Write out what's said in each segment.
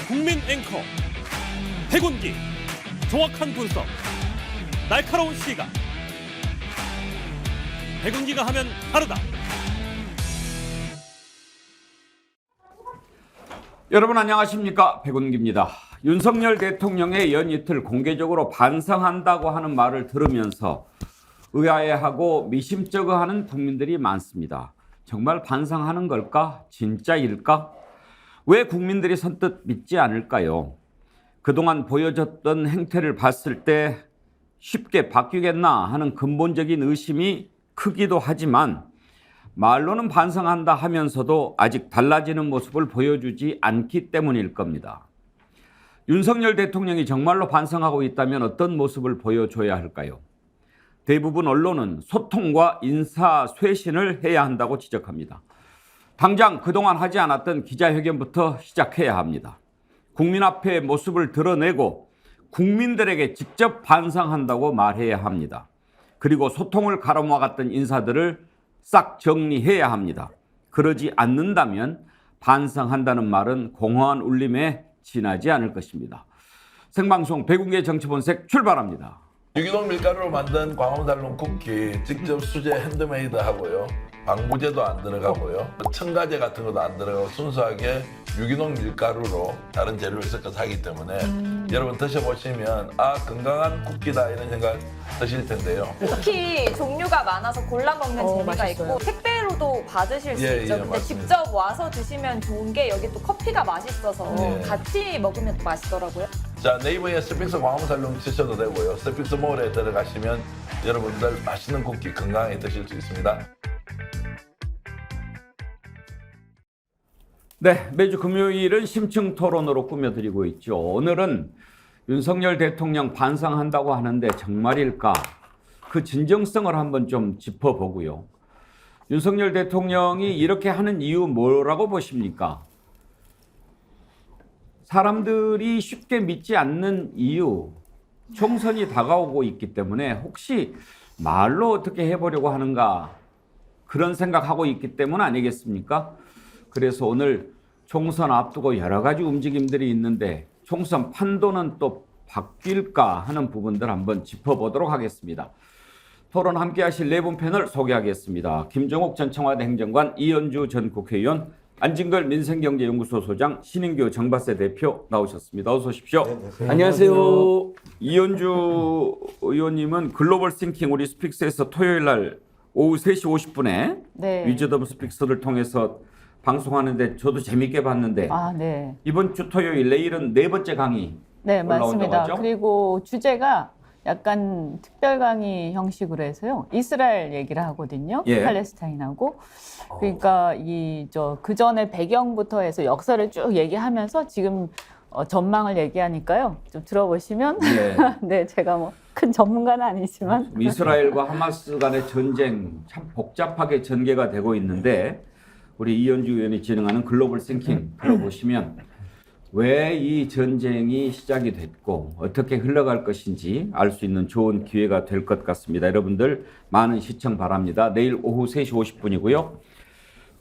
국민 앵커 백운기, 정확한 분석, 날카로운 시각. 백운기가 하면 다르다. 여러분 안녕하십니까, 백운기입니다. 윤석열 대통령의 연이틀 공개적으로 반성한다고 하는 말을 들으면서 의아해하고 미심쩍어하는 국민들이 많습니다. 정말 반성하는 걸까? 진짜일까? 왜 국민들이 선뜻 믿지 않을까요? 그동안 보여줬던 행태를 봤을 때 쉽게 바뀌겠나 하는 근본적인 의심이 크기도 하지만 말로는 반성한다 하면서도 아직 달라지는 모습을 보여주지 않기 때문일 겁니다. 윤석열 대통령이 정말로 반성하고 있다면 어떤 모습을 보여줘야 할까요? 대부분 언론은 소통과 인사 쇄신을 해야 한다고 지적합니다. 당장 그동안 하지 않았던 기자회견부터 시작해야 합니다. 국민 앞에 모습을 드러내고 국민들에게 직접 반성한다고 말해야 합니다. 그리고 소통을 가로막았던 인사들을 싹 정리해야 합니다. 그러지 않는다면 반성한다는 말은 공허한 울림에 지나지 않을 것입니다. 생방송 백운기의 정치본색 출발합니다. 유기농 밀가루로 만든 광화문살롱 쿠키 직접 수제 핸드메이드 하고요. 방부제도 안 들어가고요. 첨가제 같은 것도 안 들어가고 순수하게 유기농 밀가루로 다른 재료를 섞어서 하기 때문에 여러분 드셔보시면 아, 건강한 쿠키다 이런 생각 드실 텐데요. 쿠키 종류가 많아서 골라 먹는 재미가 맛있어요. 있고 택배로도 받으실 수 예, 있죠. 예, 근데 맞습니다. 직접 와서 드시면 좋은 게 여기 또 커피가 맛있어서 예. 같이 먹으면 또 맛있더라고요. 자, 네이버에 스픽스 광화문살롱 치셔도 되고요. 스픽스 몰에 들어가시면 여러분들 맛있는 쿠키 건강하게 드실 수 있습니다. 네, 매주 금요일은 심층 토론으로 꾸며드리고 있죠. 오늘은 윤석열 대통령 반성한다고 하는데 정말일까? 그 진정성을 한번 좀 짚어보고요. 윤석열 대통령이 이렇게 하는 이유 뭐라고 보십니까? 사람들이 쉽게 믿지 않는 이유, 총선이 다가오고 있기 때문에 혹시 말로 어떻게 해보려고 하는가 그런 생각하고 있기 때문 아니겠습니까? 그래서 오늘 총선 앞두고 여러 가지 움직임들이 있는데 총선 판도는 또 바뀔까 하는 부분들 한번 짚어보도록 하겠습니다. 토론 함께 하실 네 분 패널 소개하겠습니다. 김종욱 전 청와대 행정관, 이현주 전 국회의원, 안진걸 민생경제연구소 소장, 신인규 정바세 대표 나오셨습니다. 어서 오십시오. 네, 안녕하세요. 이현주 의원님은 글로벌 싱킹 우리 스픽스에서 토요일 날 오후 3시 50분에 네. 위즈덤 스픽스를 통해서 방송하는데 저도 재밌게 봤는데 아, 네. 이번 주 토요일 내일은 네 번째 강의 네, 올라온다고 맞습니다. 하죠? 그리고 주제가 약간 특별 강의 형식으로 해서요. 이스라엘 얘기를 하거든요. 예. 팔레스타인하고. 그러니까 그 전에 배경부터 해서 역사를 쭉 얘기하면서 지금 전망을 얘기하니까요. 좀 들어보시면 예. 네, 제가 뭐 큰 전문가는 아니지만 이스라엘과 하마스 간의 전쟁 참 복잡하게 전개가 되고 있는데 우리 이현주 의원이 진행하는 글로벌 싱킹 들어보시면 왜 이 전쟁이 시작이 됐고 어떻게 흘러갈 것인지 알 수 있는 좋은 기회가 될 것 같습니다. 여러분들 많은 시청 바랍니다. 내일 오후 3시 50분이고요.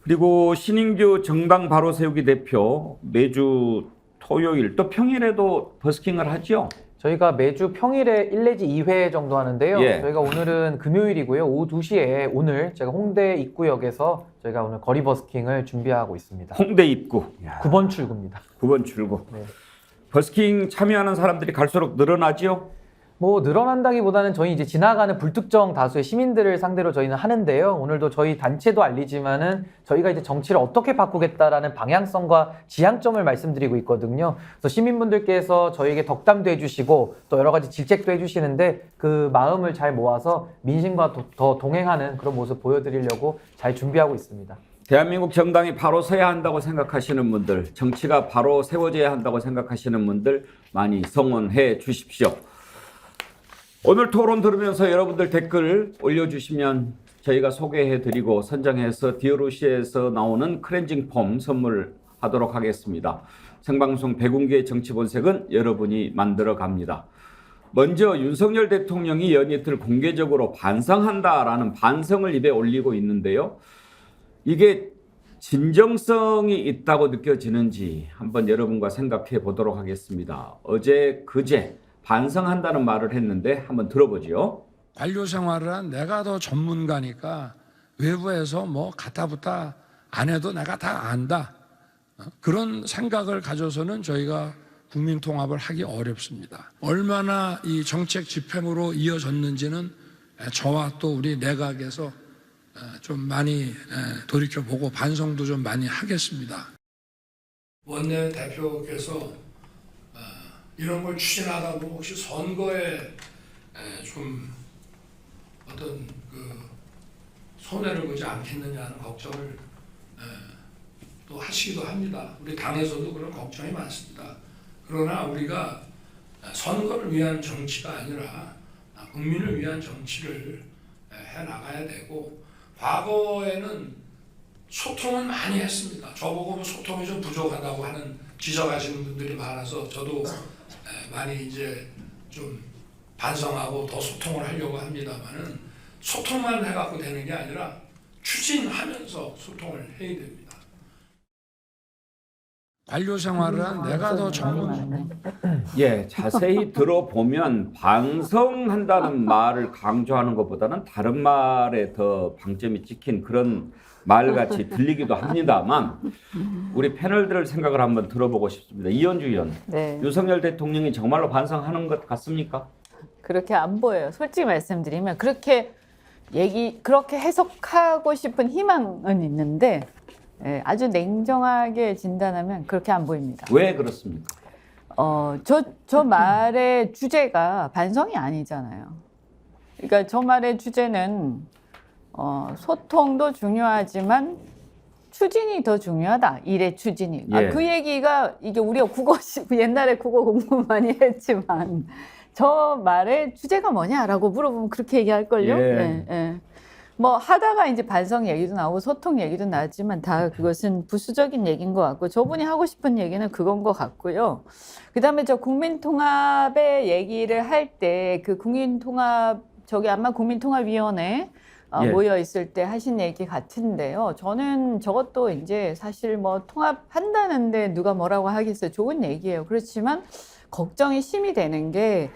그리고 신인규 정당 바로 세우기 대표 매주 토요일 또 평일에도 버스킹을 하죠. 저희가 매주 평일에 1 내지 2회 정도 하는데요. 예. 저희가 오늘은 금요일이고요. 오후 2시에 오늘 제가 홍대 입구역에서 저희가 오늘 거리 버스킹을 준비하고 있습니다. 홍대 입구 9번 출구입니다. 9번 출구. 네. 버스킹 참여하는 사람들이 갈수록 늘어나죠? 뭐 늘어난다기보다는 저희 이제 지나가는 불특정 다수의 시민들을 상대로 저희는 하는데요. 오늘도 저희 단체도 알리지만은 저희가 이제 정치를 어떻게 바꾸겠다라는 방향성과 지향점을 말씀드리고 있거든요. 그래서 시민분들께서 저희에게 덕담도 해주시고 또 여러 가지 질책도 해주시는데 그 마음을 잘 모아서 민심과 더 동행하는 그런 모습 보여드리려고 잘 준비하고 있습니다. 대한민국 정당이 바로 서야 한다고 생각하시는 분들, 정치가 바로 세워져야 한다고 생각하시는 분들 많이 성원해 주십시오. 오늘 토론 들으면서 여러분들 댓글 올려주시면 저희가 소개해드리고 선정해서 디어루시에서 나오는 클렌징 폼 선물하도록 하겠습니다. 생방송 백운기의 정치본색은 여러분이 만들어갑니다. 먼저 윤석열 대통령이 연이틀 공개적으로 반성한다라는 반성을 입에 올리고 있는데요. 이게 진정성이 있다고 느껴지는지 한번 여러분과 생각해 보도록 하겠습니다. 어제 그제 반성한다는 말을 했는데 한번 들어보죠. 관료 생활을 한 내가 더 전문가니까 외부에서 뭐 가타부타 안 해도 내가 다 안다. 그런 생각을 가져서는 저희가 국민 통합을 하기 어렵습니다. 얼마나 이 정책 집행으로 이어졌는지는 저와 또 우리 내각에서 좀 많이 돌이켜보고 반성도 좀 많이 하겠습니다. 원내 대표께서 이런 걸 추진하다 보면 혹시 선거에 좀 어떤 그 손해를 보지 않겠느냐는 걱정을 또 하시기도 합니다. 우리 당에서도 그런 걱정이 많습니다. 그러나 우리가 선거를 위한 정치가 아니라 국민을 위한 정치를 해나가야 되고, 과거에는 소통은 많이 했습니다. 저보고 소통이 좀 부족하다고 하는 지적하시는 분들이 많아서 저도 많이 이제 좀 반성하고 더 소통을 하려고 합니다만은, 소통만 해갖고 되는 게 아니라 추진하면서 소통을 해야 됩니다. 관료 생활을 한 내가 더 전문. 예, 자세히 들어보면 반성한다는 말을 강조하는 것보다는 다른 말에 더 방점이 찍힌 그런 말같이 들리기도 합니다만, 우리 패널들을 생각을 한번 들어보고 싶습니다. 이현주 의원, 네. 윤석열 대통령이 정말로 반성하는 것 같습니까? 그렇게 안 보여요. 솔직히 말씀드리면 그렇게 해석하고 싶은 희망은 있는데 아주 냉정하게 진단하면 그렇게 안 보입니다. 왜 그렇습니까? 저 말의 주제가 반성이 아니잖아요. 그러니까 저 말의 주제는 소통도 중요하지만 추진이 더 중요하다. 일의 추진이. 예. 그 얘기가 이게 우리가 옛날에 국어 공부 많이 했지만 저 말의 주제가 뭐냐라고 물어보면 그렇게 얘기할걸요. 예. 예. 뭐 하다가 이제 반성 얘기도 나오고 소통 얘기도 나왔지만 다 그것은 부수적인 얘기인 것 같고, 저분이 하고 싶은 얘기는 그건 것 같고요. 그다음에 저 국민통합의 얘기를 할 때 그 국민통합 저기 아마 국민통합위원회 예. 모여 있을 때 하신 얘기 같은데요. 저는 저것도 이제 사실 뭐 통합한다는데 누가 뭐라고 하겠어요. 좋은 얘기예요. 그렇지만 걱정이 심히 되는 게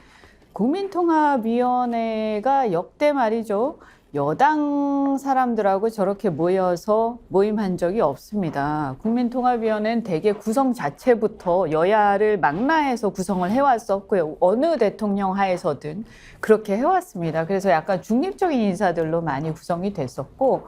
국민통합위원회가 역대 말이죠. 여당 사람들하고 저렇게 모여서 모임한 적이 없습니다. 국민통합위원회는 대개 구성 자체부터 여야를 망라해서 구성을 해왔었고요. 어느 대통령 하에서든 그렇게 해왔습니다. 그래서 약간 중립적인 인사들로 많이 구성이 됐었고,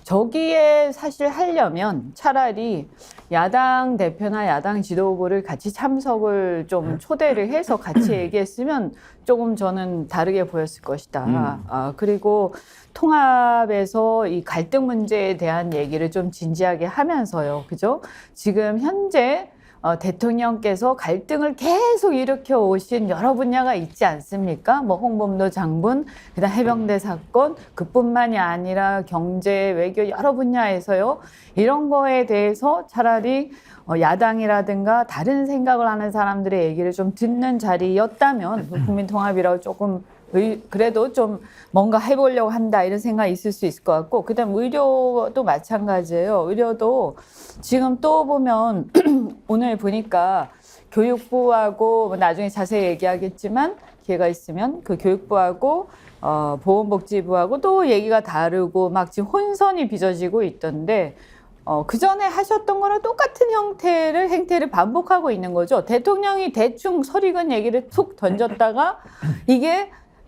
저기에 사실 하려면 차라리 야당 대표나 야당 지도부를 같이 참석을 좀 초대를 해서 같이 얘기했으면 조금 저는 다르게 보였을 것이다. 그리고 통합에서 이 갈등 문제에 대한 얘기를 좀 진지하게 하면서요. 그죠? 지금 현재 대통령께서 갈등을 계속 일으켜 오신 여러 분야가 있지 않습니까? 뭐 홍범도 장군, 그다음 해병대 사건, 그뿐만이 아니라 경제, 외교 여러 분야에서요. 이런 거에 대해서 차라리 야당이라든가 다른 생각을 하는 사람들의 얘기를 좀 듣는 자리였다면 국민통합이라고 조금 그래도 좀 뭔가 해보려고 한다 이런 생각이 있을 수 있을 것 같고, 그다음 의료도 마찬가지예요. 의료도 지금 또 보면 오늘 보니까 교육부하고 나중에 자세히 얘기하겠지만 기회가 있으면 그 교육부하고 보건복지부하고 또 얘기가 다르고 막 지금 혼선이 빚어지고 있던데, 그 전에 하셨던 거랑 똑같은 행태를 반복하고 있는 거죠. 대통령이 대충 설익은 얘기를 툭 던졌다가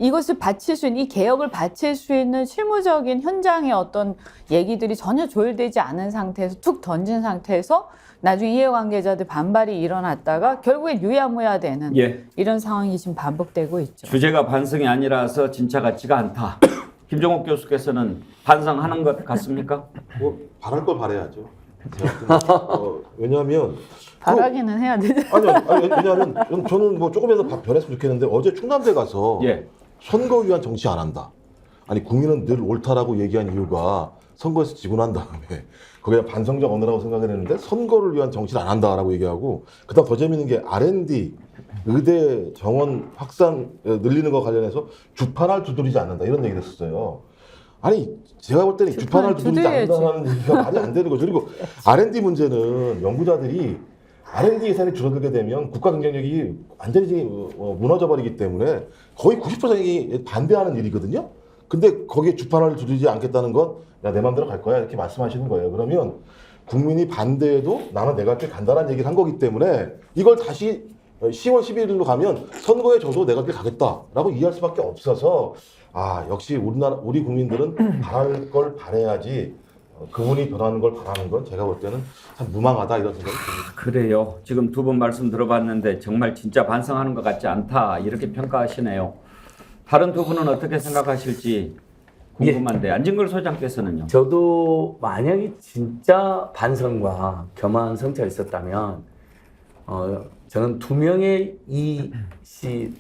이것을 받칠 수 있는, 이 개혁을 받칠 수 있는 실무적인 현장의 어떤 얘기들이 전혀 조율되지 않은 상태에서 툭 던진 상태에서 나중에 이해관계자들 반발이 일어났다가 결국에 유야무야 되는 이런 상황이 지금 반복되고 있죠. 주제가 반성이 아니라서 진짜 같지가 않다. 김종옥 교수께서는 반성하는 것 같습니까? 뭐 바랄 걸 바라야죠. 왜냐하면 바라기는 해야 되죠. 아니요. 왜냐하면 저는 뭐 조금이라도 변했으면 좋겠는데, 어제 충남대 가서 선거 위한 정치 안 한다. 아니, 국민은 늘 옳다라고 얘기한 이유가 선거에서 지고 난 다음에 거기에 반성적 언어라고 생각을 했는데, 선거를 위한 정치를 안 한다라고 얘기하고, 그다음 더 재밌는 게 R&D 의대 정원 확산 늘리는 거 관련해서 주판을 두드리지 않는다 이런 얘기를 했었어요. 아니 제가 볼 때는 주판을 두드리지 두드려야지. 않는다는 얘기가 말이 안 되는 거죠. 그리고 R&D 문제는 연구자들이 R&D 예산이 줄어들게 되면 국가 경쟁력이 완전히 무너져 버리기 때문에 거의 90%이 반대하는 일이거든요. 근데 거기에 주판을 두드리지 않겠다는 건 야, 내 맘대로 갈 거야 이렇게 말씀하시는 거예요. 그러면 국민이 반대해도 나는 내가 길 간다는 얘기를 한 거기 때문에 이걸 다시 10월 11일로 가면 선거에 져도 내가 길 가겠다라고 이해할 수밖에 없어서 역시 우리 국민들은 바랄 걸 바라야지 그분이 변하는 걸 바라는 건 제가 볼 때는 참 무망하다 이런 생각이 듭니다. 그래요. 지금 두 분 말씀 들어봤는데 정말 진짜 반성하는 것 같지 않다 이렇게 평가하시네요. 다른 두 분은 어떻게 생각하실지 궁금한데 안진걸 소장께서는요. 저도 만약에 진짜 반성과 겸한 성찰이 있었다면 저는 두 명의 이씨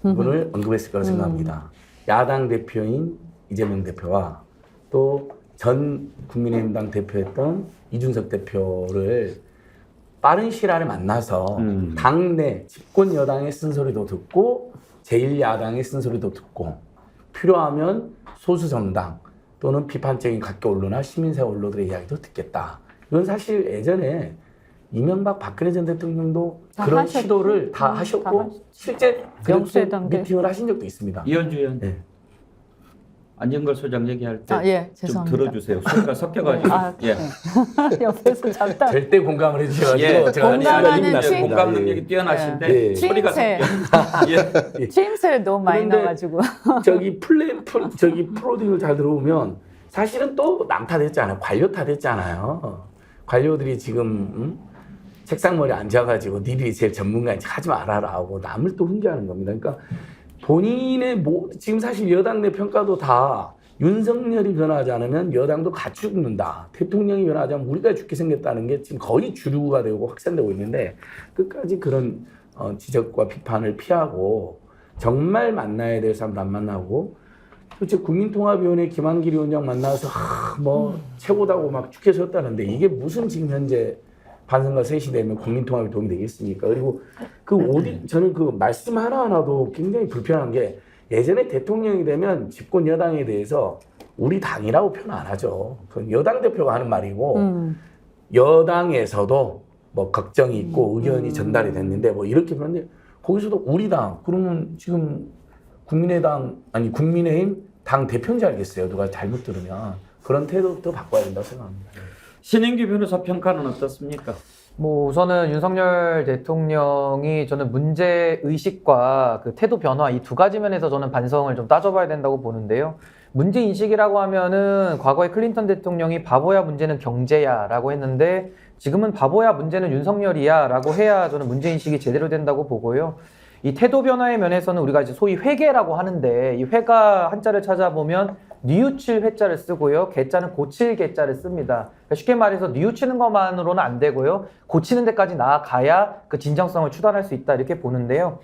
분을 언급했을 거라고 생각합니다. 야당 대표인 이재명 대표와 또 전 국민의힘당 대표였던 이준석 대표를 빠른 시일 안에 만나서 당내 집권 여당의 쓴소리도 듣고 제1야당의 쓴소리도 듣고 필요하면 소수 정당 또는 비판적인 각계 언론이나 시민사회 언론들의 이야기도 듣겠다. 이건 사실 예전에 이명박 박근혜 전 대통령도 그런 하셨고. 시도를 다 하셨고 실제 그렇게 영수회담 때. 미팅을 하신 적도 있습니다. 이현주 의원. 네. 안진걸 소장 얘기할 때 예, 좀 죄송합니다. 들어주세요. 소리가 섞여가지고. 네. 옆에서 잠깐. 절대 공감을 해주셔가지고 예, 제가 공감하는 힘이 났습니다. 공감 예. 능력이 뛰어나신데 예. 소리가 추임새. 섞여. 예. 추임새를 너무 많이 그런데 나가지고. 저기 프로딩을 잘 들어보면 사실은 또 남 탓했잖아요. 관료 탓했잖아요. 관료들이 지금 책상머리에 앉아가지고 니들이 제일 전문가인지 하지 말아라 하고 남을 또 훈계하는 겁니다. 그러니까 본인의 지금 사실 여당 내 평가도 다 윤석열이 변하지 않으면 여당도 같이 죽는다. 대통령이 변하지 않으면 우리가 죽게 생겼다는 게 지금 거의 주류가 되고 확산되고 있는데 끝까지 그런 지적과 비판을 피하고 정말 만나야 될 사람도 안 만나고 도대체 국민통합위원회 김한길 위원장 만나서 최고다고 막 축해 세웠다는데 이게 무슨 지금 현재 반성과 셋이 되면 국민통합에 도움이 되겠습니까? 그리고 저는 그 말씀 하나하나도 굉장히 불편한 게 예전에 대통령이 되면 집권 여당에 대해서 우리 당이라고 표현 안 하죠. 그건 여당 대표가 하는 말이고 여당에서도 뭐 걱정이 있고 의견이 전달이 됐는데 뭐 이렇게 표현하는데 거기서도 우리 당 그러면 지금 국민의힘 당 대표인지 알겠어요. 누가 잘못 들으면 그런 태도부터 바꿔야 된다고 생각합니다. 신인규 변호사 평가는 어떻습니까? 뭐 우선은 윤석열 대통령이 저는 문제 의식과 그 태도 변화 이 두 가지 면에서 저는 반성을 좀 따져봐야 된다고 보는데요. 문제 인식이라고 하면은 과거에 클린턴 대통령이 바보야 문제는 경제야라고 했는데 지금은 바보야 문제는 윤석열이야라고 해야 저는 문제 인식이 제대로 된다고 보고요. 이 태도 변화의 면에서는 우리가 이제 소위 회계라고 하는데 이 회가 한자를 찾아보면 뉘우칠 회자를 쓰고요. 개자는 고칠 개자를 씁니다. 그러니까 쉽게 말해서 뉘우치는 것만으로는 안 되고요. 고치는 데까지 나아가야 그 진정성을 추단할 수 있다 이렇게 보는데요.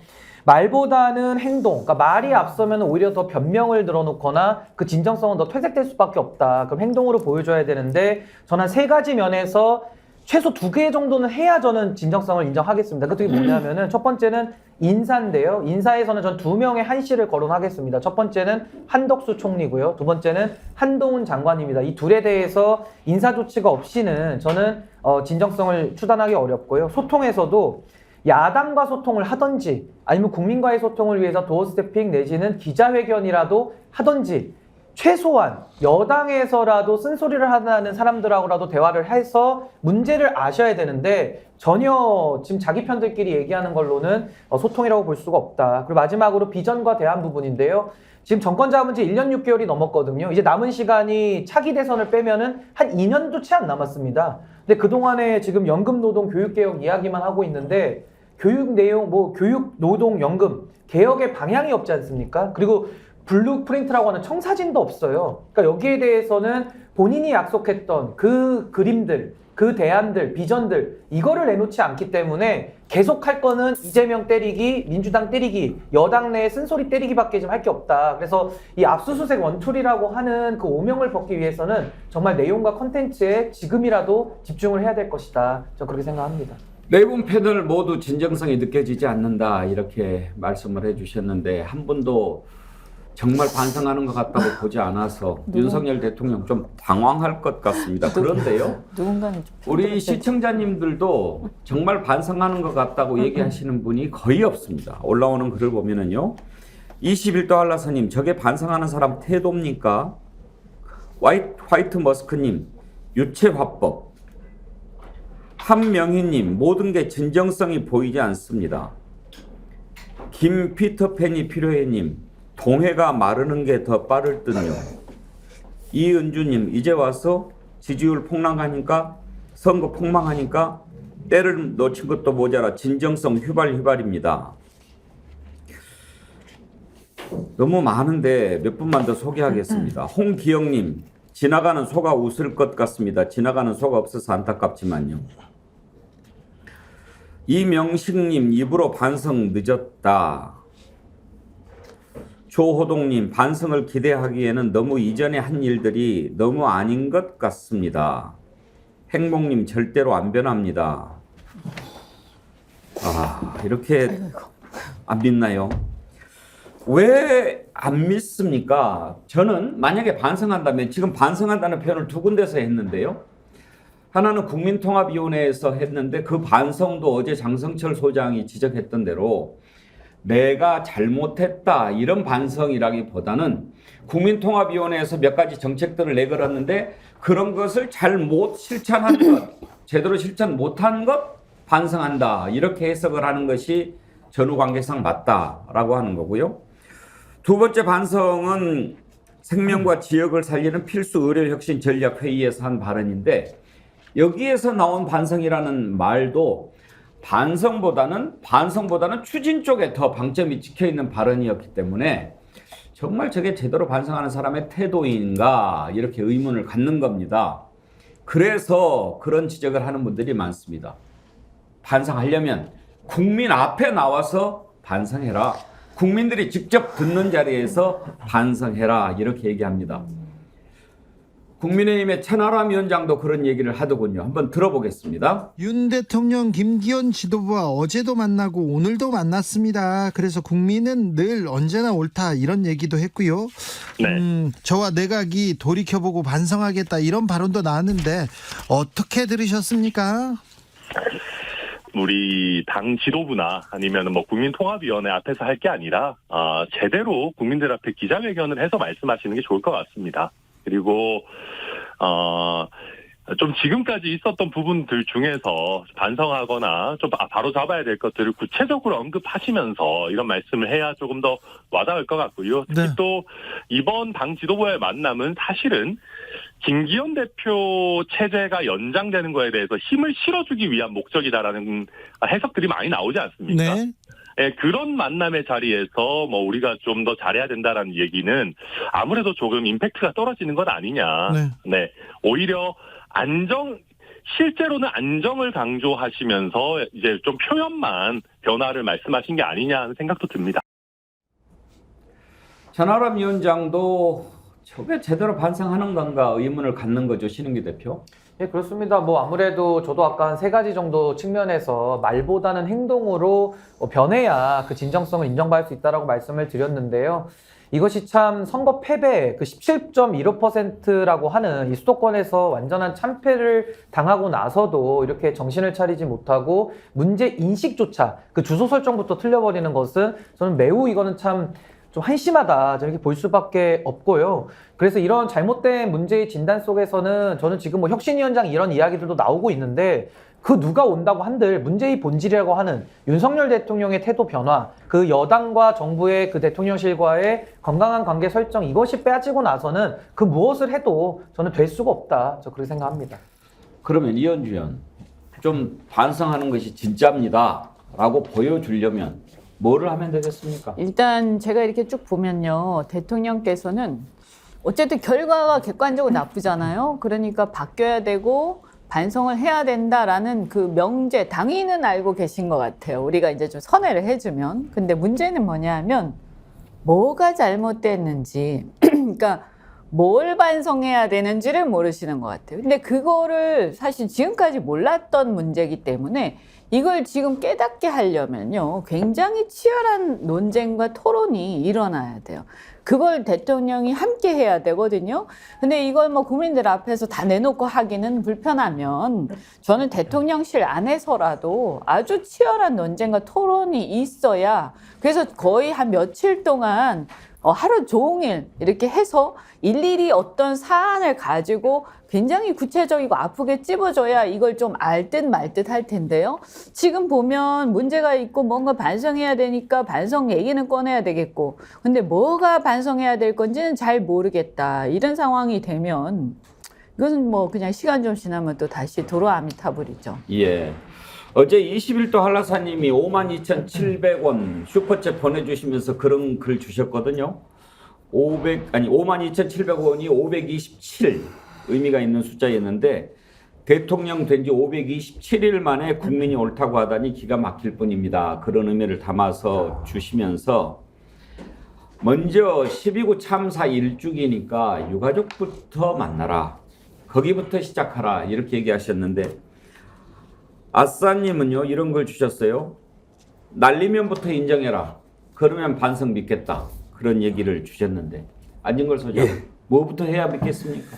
말보다는 행동, 그러니까 말이 앞서면 오히려 더 변명을 늘어놓거나 그 진정성은 더 퇴색될 수밖에 없다. 그럼 행동으로 보여줘야 되는데 저는 한 세 가지 면에서 최소 2개 정도는 해야 저는 진정성을 인정하겠습니다. 그게 뭐냐면은 첫 번째는 인사인데요. 인사에서는 전 2명의 한씨를 거론하겠습니다. 첫 번째는 한덕수 총리고요. 두 번째는 한동훈 장관입니다. 이 둘에 대해서 인사 조치가 없이는 저는 진정성을 추단하기 어렵고요. 소통에서도 야당과 소통을 하든지 아니면 국민과의 소통을 위해서 도어 스태핑 내지는 기자회견이라도 하든지 최소한 여당에서라도 쓴소리를 하는 사람들하고라도 대화를 해서 문제를 아셔야 되는데 전혀 지금 자기 편들끼리 얘기하는 걸로는 소통이라고 볼 수가 없다. 그리고 마지막으로 비전과 대안 부분인데요. 지금 정권 잡은 지 1년 6개월이 넘었거든요. 이제 남은 시간이 차기 대선을 빼면은 한 2년도 채 안 남았습니다. 근데 그동안에 지금 연금 노동 교육개혁 이야기만 하고 있는데 교육 내용, 교육 노동 연금 개혁의 방향이 없지 않습니까? 그리고 블루프린트라고 하는 청사진도 없어요. 그러니까 여기에 대해서는 본인이 약속했던 그 그림들, 그 대안들, 비전들 이거를 내놓지 않기 때문에 계속 할 거는 이재명 때리기, 민주당 때리기, 여당 내 쓴소리 때리기밖에 좀 할 게 없다. 그래서 이 압수수색 원툴이라고 하는 그 오명을 벗기 위해서는 정말 내용과 컨텐츠에 지금이라도 집중을 해야 될 것이다. 저 그렇게 생각합니다. 네 분 패널 모두 진정성이 느껴지지 않는다 이렇게 말씀을 해주셨는데 한 분도 정말 반성하는 것 같다고 보지 않아서 윤석열 대통령 좀 당황할 것 같습니다. 그런데요, 누군가는 좀 우리 시청자님들도 정말 반성하는 것 같다고 얘기하시는 분이 거의 없습니다. 올라오는 글을 보면은요, 21도 한라사님, 저게 반성하는 사람 태도입니까? 화이트 머스크님, 유체화법. 한명희님, 모든 게 진정성이 보이지 않습니다. 김피터팬이 필요해님, 동해가 마르는 게 더 빠를 듯요. 이은주님, 이제 와서 지지율 폭락하니까, 선거 폭망하니까 때를 놓친 것도 모자라 진정성 휘발입니다. 너무 많은데 몇 분만 더 소개하겠습니다. 홍기영님, 지나가는 소가 웃을 것 같습니다. 지나가는 소가 없어서 안타깝지만요. 이명식님, 입으로 반성 늦었다. 조호동님, 반성을 기대하기에는 너무 이전에 한 일들이 너무 아닌 것 같습니다. 행복님, 절대로 안 변합니다. 이렇게 안 믿나요? 왜 안 믿습니까? 저는 만약에 반성한다면, 지금 반성한다는 표현을 두 군데서 했는데요. 하나는 국민통합위원회에서 했는데 그 반성도 어제 장성철 소장이 지적했던 대로 내가 잘못했다 이런 반성이라기보다는 국민통합위원회에서 몇 가지 정책들을 내걸었는데 그런 것을 잘못 실천한 것, 제대로 실천 못한 것 반성한다, 이렇게 해석을 하는 것이 전후관계상 맞다라고 하는 거고요. 두 번째 반성은 생명과 지역을 살리는 필수 의료혁신 전략회의에서 한 발언인데, 여기에서 나온 반성이라는 말도 반성보다는 추진 쪽에 더 방점이 찍혀 있는 발언이었기 때문에 정말 저게 제대로 반성하는 사람의 태도인가, 이렇게 의문을 갖는 겁니다. 그래서 그런 지적을 하는 분들이 많습니다. 반성하려면 국민 앞에 나와서 반성해라, 국민들이 직접 듣는 자리에서 반성해라, 이렇게 얘기합니다. 국민의힘의 천하람 위원장도 그런 얘기를 하더군요. 한번 들어보겠습니다. 윤 대통령 김기현 지도부와 어제도 만나고 오늘도 만났습니다. 그래서 국민은 늘 언제나 옳다, 이런 얘기도 했고요. 저와 내각이 돌이켜보고 반성하겠다, 이런 발언도 나왔는데 어떻게 들으셨습니까? 우리 당 지도부나 아니면 뭐 국민통합위원회 앞에서 할 게 아니라 제대로 국민들 앞에 기자회견을 해서 말씀하시는 게 좋을 것 같습니다. 그리고 좀 지금까지 있었던 부분들 중에서 반성하거나 좀 바로 잡아야 될 것들을 구체적으로 언급하시면서 이런 말씀을 해야 조금 더 와닿을 것 같고요. 특히 또 이번 당 지도부의 만남은 사실은 김기현 대표 체제가 연장되는 거에 대해서 힘을 실어주기 위한 목적이다라는 해석들이 많이 나오지 않습니까? 네. 네, 그런 만남의 자리에서 뭐 우리가 좀 더 잘해야 된다라는 얘기는 아무래도 조금 임팩트가 떨어지는 것 아니냐. 네. 오히려 실제로는 안정을 강조하시면서 이제 좀 표현만 변화를 말씀하신 게 아니냐 하는 생각도 듭니다. 천하람 위원장도 저게 제대로 반성하는 건가 의문을 갖는 거죠, 신은기 대표? 예, 그렇습니다. 뭐 아무래도 저도 아까 한 3가지 정도 측면에서 말보다는 행동으로 변해야 그 진정성을 인정받을 수 있다라고 말씀을 드렸는데요. 이것이 참 선거 패배, 그 17.15%라고 하는 이 수도권에서 완전한 참패를 당하고 나서도 이렇게 정신을 차리지 못하고 문제 인식조차, 그 주소 설정부터 틀려버리는 것은 저는 매우 이거는 참 좀 한심하다, 저렇게 볼 수밖에 없고요. 그래서 이런 잘못된 문제의 진단 속에서는 저는 지금 뭐 혁신위원장 이런 이야기들도 나오고 있는데, 그 누가 온다고 한들 문제의 본질이라고 하는 윤석열 대통령의 태도 변화, 그 여당과 정부의 그 대통령실과의 건강한 관계 설정, 이것이 빼앗지고 나서는 그 무엇을 해도 저는 될 수가 없다, 저 그렇게 생각합니다. 그러면 이현주 의원, 좀 반성하는 것이 진짜입니다 라고 보여주려면 뭐를 하면 되겠습니까? 일단 제가 이렇게 쭉 보면요, 대통령께서는 어쨌든 결과가 객관적으로 나쁘잖아요. 그러니까 바뀌어야 되고 반성을 해야 된다라는 그 명제, 당위는 알고 계신 것 같아요. 우리가 이제 좀 선회를 해주면. 근데 문제는 뭐냐 하면 뭐가 잘못됐는지 그러니까 뭘 반성해야 되는지를 모르시는 것 같아요. 근데 그거를 사실 지금까지 몰랐던 문제이기 때문에 이걸 지금 깨닫게 하려면요, 굉장히 치열한 논쟁과 토론이 일어나야 돼요. 그걸 대통령이 함께 해야 되거든요. 근데 이걸 뭐 국민들 앞에서 다 내놓고 하기는 불편하면 저는 대통령실 안에서라도 아주 치열한 논쟁과 토론이 있어야, 그래서 거의 한 며칠 동안 하루 종일 이렇게 해서 일일이 어떤 사안을 가지고 굉장히 구체적이고 아프게 찝어줘야 이걸 좀 알 듯 말 듯 할 텐데요. 지금 보면 문제가 있고 뭔가 반성해야 되니까 반성 얘기는 꺼내야 되겠고, 근데 뭐가 반성해야 될 건지는 잘 모르겠다. 이런 상황이 되면 이것은 뭐 그냥 시간 좀 지나면 또 다시 도로 아미타불이죠. 예. 어제 21도 한라사님이 52,700원 슈퍼챗 보내주시면서 그런 글 주셨거든요. 52,700원이 527 의미가 있는 숫자였는데, 대통령 된 지 527일 만에 국민이 옳다고 하다니 기가 막힐 뿐입니다. 그런 의미를 담아서 주시면서, 먼저 12구 참사 1주기니까 유가족부터 만나라, 거기부터 시작하라, 이렇게 얘기하셨는데, 아싸님은요 이런 걸 주셨어요. 날리면부터 인정해라, 그러면 반성 믿겠다, 그런 얘기를 주셨는데, 안진걸 소장, 뭐부터 해야 믿겠습니까?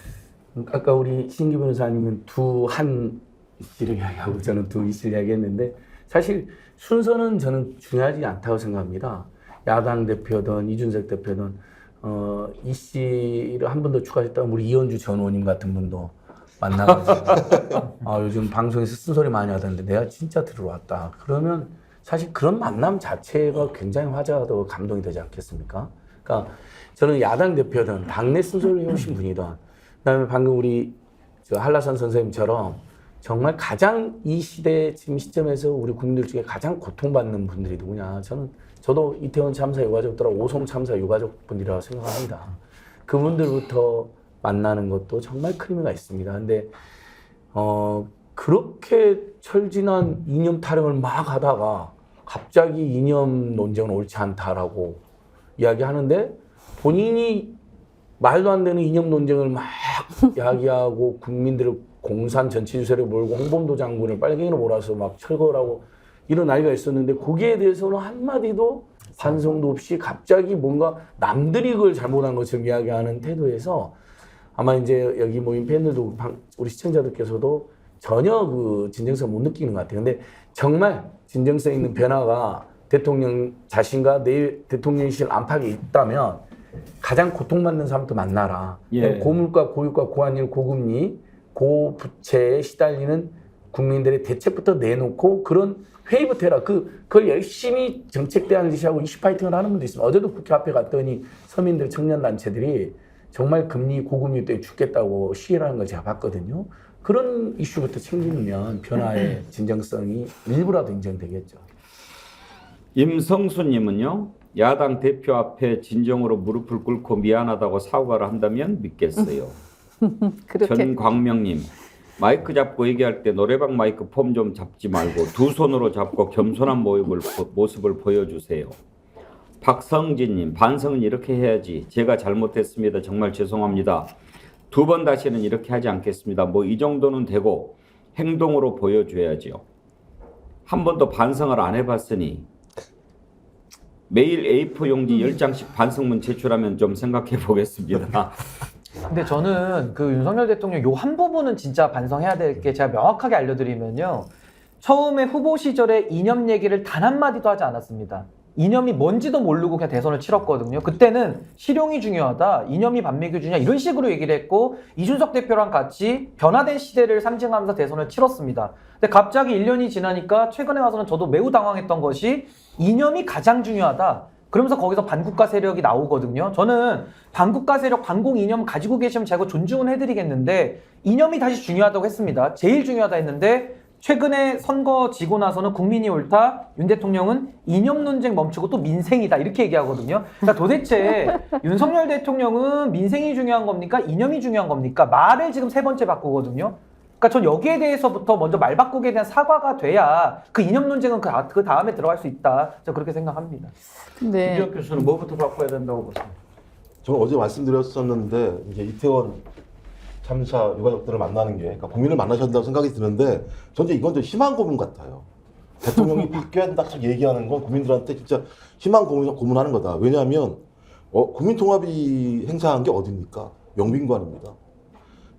아까 우리 신기 변호사님은 한 이씨를 이야기하고 저는 두 이씨를 이야기했는데, 사실 순서는 저는 중요하지 않다고 생각합니다. 야당 대표든 이준석 대표든 이씨를 한 번 더 추가했다면 우리 이현주 전 의원님 같은 분도 만나가지고 요즘 방송에서 쓴소리 많이 하던데 내가 진짜 들어왔다. 그러면 사실 그런 만남 자체가 굉장히 화제가 되고 감동이 되지 않겠습니까? 그러니까 저는 야당 대표든 당내 쓴소리를 해오신 분이든, 그다음에 방금 우리 한라산 선생님처럼 정말 가장 이 시대 지금 시점에서 우리 국민들 중에 가장 고통받는 분들이 누구냐? 저도 이태원 참사 유가족들하고 오송 참사 유가족분들이라고 생각합니다. 그분들부터 만나는 것도 정말 큰 의미가 있습니다. 근데 그렇게 철진한 이념 타령을 막 하다가 갑자기 이념 논쟁은 옳지 않다라고 이야기하는데, 본인이 말도 안 되는 이념 논쟁을 막 이야기하고 국민들을 공산 전체 주세를 몰고 홍범도 장군을 빨갱이로 몰아서 막 철거라고 이런 난리가 있었는데, 거기에 대해서는 한마디도 반성도 없이 갑자기 뭔가 남들이 그걸 잘못한 것처럼 이야기하는 태도에서 아마 이제 여기 모인 팬들도 우리 시청자들께서도 전혀 그 진정성 못 느끼는 것 같아요. 근데 정말 진정성 있는 변화가 대통령 자신과 내일 대통령실 안팎에 있다면 가장 고통받는 사람도 만나라. 예. 고물가, 고유가, 고환율, 고금리, 고부채에 시달리는 국민들의 대책부터 내놓고 그런 회의부터 해라. 그걸 열심히 정책 대안을 제시하고 이슈 파이팅을 하는 분도 있습니다. 어제도 국회 앞에 갔더니 서민들, 청년단체들이 정말 금리, 고금리 때문에 죽겠다고 시위를 하는 걸 제가 봤거든요. 그런 이슈부터 챙기면 변화의 진정성이 일부라도 인정되겠죠. 임성수님은요, 야당 대표 앞에 진정으로 무릎을 꿇고 미안하다고 사과를 한다면 믿겠어요. 전광명님, 마이크 잡고 얘기할 때 노래방 마이크 폼 좀 잡지 말고 두 손으로 잡고 겸손한 모습을 보여주세요. 박성진님, 반성은 이렇게 해야지. 제가 잘못했습니다. 정말 죄송합니다. 두 번 다시는 이렇게 하지 않겠습니다. 뭐 이 정도는 되고 행동으로 보여줘야죠. 한 번도 반성을 안 해봤으니 매일 A4 용지 10장씩 반성문 제출하면 좀 생각해 보겠습니다. 근데 저는 그 윤석열 대통령 요 한 부분은 진짜 반성해야 될 게, 제가 명확하게 알려드리면요. 처음에 후보 시절에 이념 얘기를 단 한마디도 하지 않았습니다. 이념이 뭔지도 모르고 그냥 대선을 치렀거든요. 그때는 실용이 중요하다, 이념이 반맥이 중요하다, 이런 식으로 얘기를 했고, 이준석 대표랑 같이 변화된 시대를 상징하면서 대선을 치렀습니다. 근데 갑자기 1년이 지나니까 최근에 와서는 저도 매우 당황했던 것이 이념이 가장 중요하다. 그러면서 거기서 반국가 세력이 나오거든요. 저는 반국가 세력, 반공 이념 가지고 계시면 제가 존중은 해드리겠는데, 이념이 다시 중요하다고 했습니다. 제일 중요하다 했는데, 최근에 선거 지고 나서는 국민이 옳다, 윤 대통령은 이념 논쟁 멈추고 또 민생이다, 이렇게 얘기하거든요. 그러니까 도대체 윤석열 대통령은 민생이 중요한 겁니까? 이념이 중요한 겁니까? 말을 지금 세 번째 바꾸거든요. 그러니까 전 여기에 대해서부터 먼저 말 바꾸기에 대한 사과가 돼야 그 이념 논쟁은 그 다음에 들어갈 수 있다. 저는 그렇게 생각합니다. 근데 김지혁 교수는 뭐부터 바꿔야 된다고 보세요? 저는 어제 말씀드렸었는데, 이제 이태원 참사 유가족들을 만나는 게, 그러니까 국민을 만나셔야 된다고 생각이 드는데, 전 이제 이건 좀 심한 고문 같아요. 대통령이 바뀌어야 된다 얘기하는 건 국민들한테 진짜 희망 고문하는 거다. 왜냐하면 국민통합이 행사한 게 어딥니까? 영빈관입니다.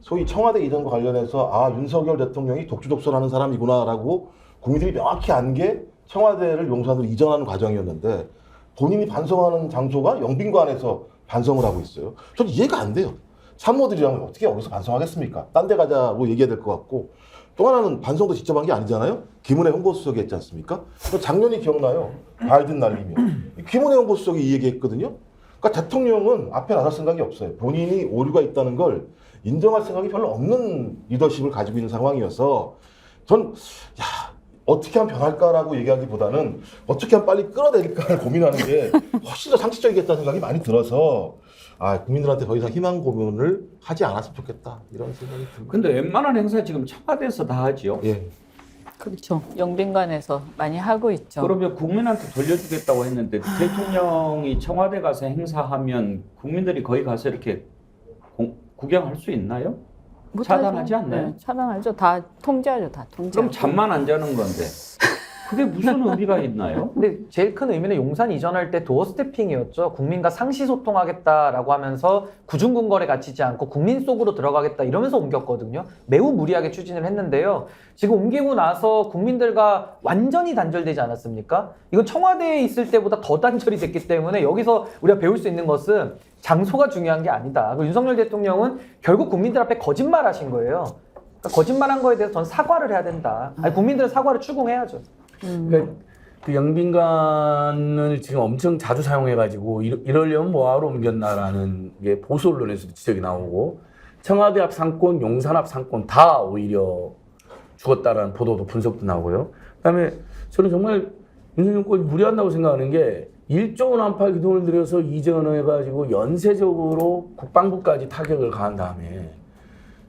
소위 청와대 이전과 관련해서 윤석열 대통령이 독주독선하는 사람이구나라고 국민들이 명확히 안 게 청와대를 용산으로 이전하는 과정이었는데 본인이 반성하는 장소가 영빈관에서 반성을 하고 있어요. 저는 이해가 안 돼요. 참모들이랑 어떻게 여기서 반성하겠습니까? 딴 데 가자고 얘기해야 될 것 같고 또 하나는 반성도 직접 한 게 아니잖아요. 김은혜 홍보수석이 했지 않습니까? 작년이 기억나요. 바이든 날리며 김은혜 홍보수석이 이 얘기했거든요. 그러니까 대통령은 앞에 나설 생각이 없어요. 본인이 오류가 있다는 걸 인정할 생각이 별로 없는 리더십을 가지고 있는 상황이어서 전 어떻게 하면 변할까라고 얘기하기보다는 어떻게 하면 빨리 끌어내릴까를 고민하는 게 훨씬 더 상식적이겠다는 생각이 많이 들어서 국민들한테 더 이상 희망 고문을 하지 않았으면 좋겠다 이런 생각이 듭니다. 근데 웬만한 행사 지금 청와대에서 다 하지요. 예. 그렇죠. 영빈관에서 많이 하고 있죠. 그러면 국민한테 돌려주겠다고 했는데 대통령이 청와대 가서 행사하면 국민들이 거기 가서 이렇게 구경할 수 있나요? 차단하지 않나요? 네, 차단하죠. 다 통제하죠. 다 통제. 그럼 잠만 안 자는 건데 그게 무슨 의미가 있나요? 근데 제일 큰 의미는 용산 이전할 때 도어 스태핑이었죠. 국민과 상시 소통하겠다라고 하면서 구중궁궐에 갇히지 않고 국민 속으로 들어가겠다 이러면서 옮겼거든요. 매우 무리하게 추진을 했는데요. 지금 옮기고 나서 국민들과 완전히 단절되지 않았습니까? 이건 청와대에 있을 때보다 더 단절이 됐기 때문에 여기서 우리가 배울 수 있는 것은 장소가 중요한 게 아니다. 윤석열 대통령은 결국 국민들 앞에 거짓말하신 거예요. 그러니까 거짓말한 거에 대해서 전 사과를 해야 된다. 국민들은 사과를 추궁해야죠. 그러니까 그 영빈관을 지금 엄청 자주 사용해가지고 이러려면 뭐하러 옮겼나라는 게 보수 언론에서도 지적이 나오고 청와대 앞 상권, 용산 앞 상권 다 오히려 죽었다라는 보도도 분석도 나오고요. 그다음에 저는 정말 윤석열 정권이 무리한다고 생각하는 게 1조 원 안팎의 돈을 들여서 이전해가지고 연쇄적으로 국방부까지 타격을 가한 다음에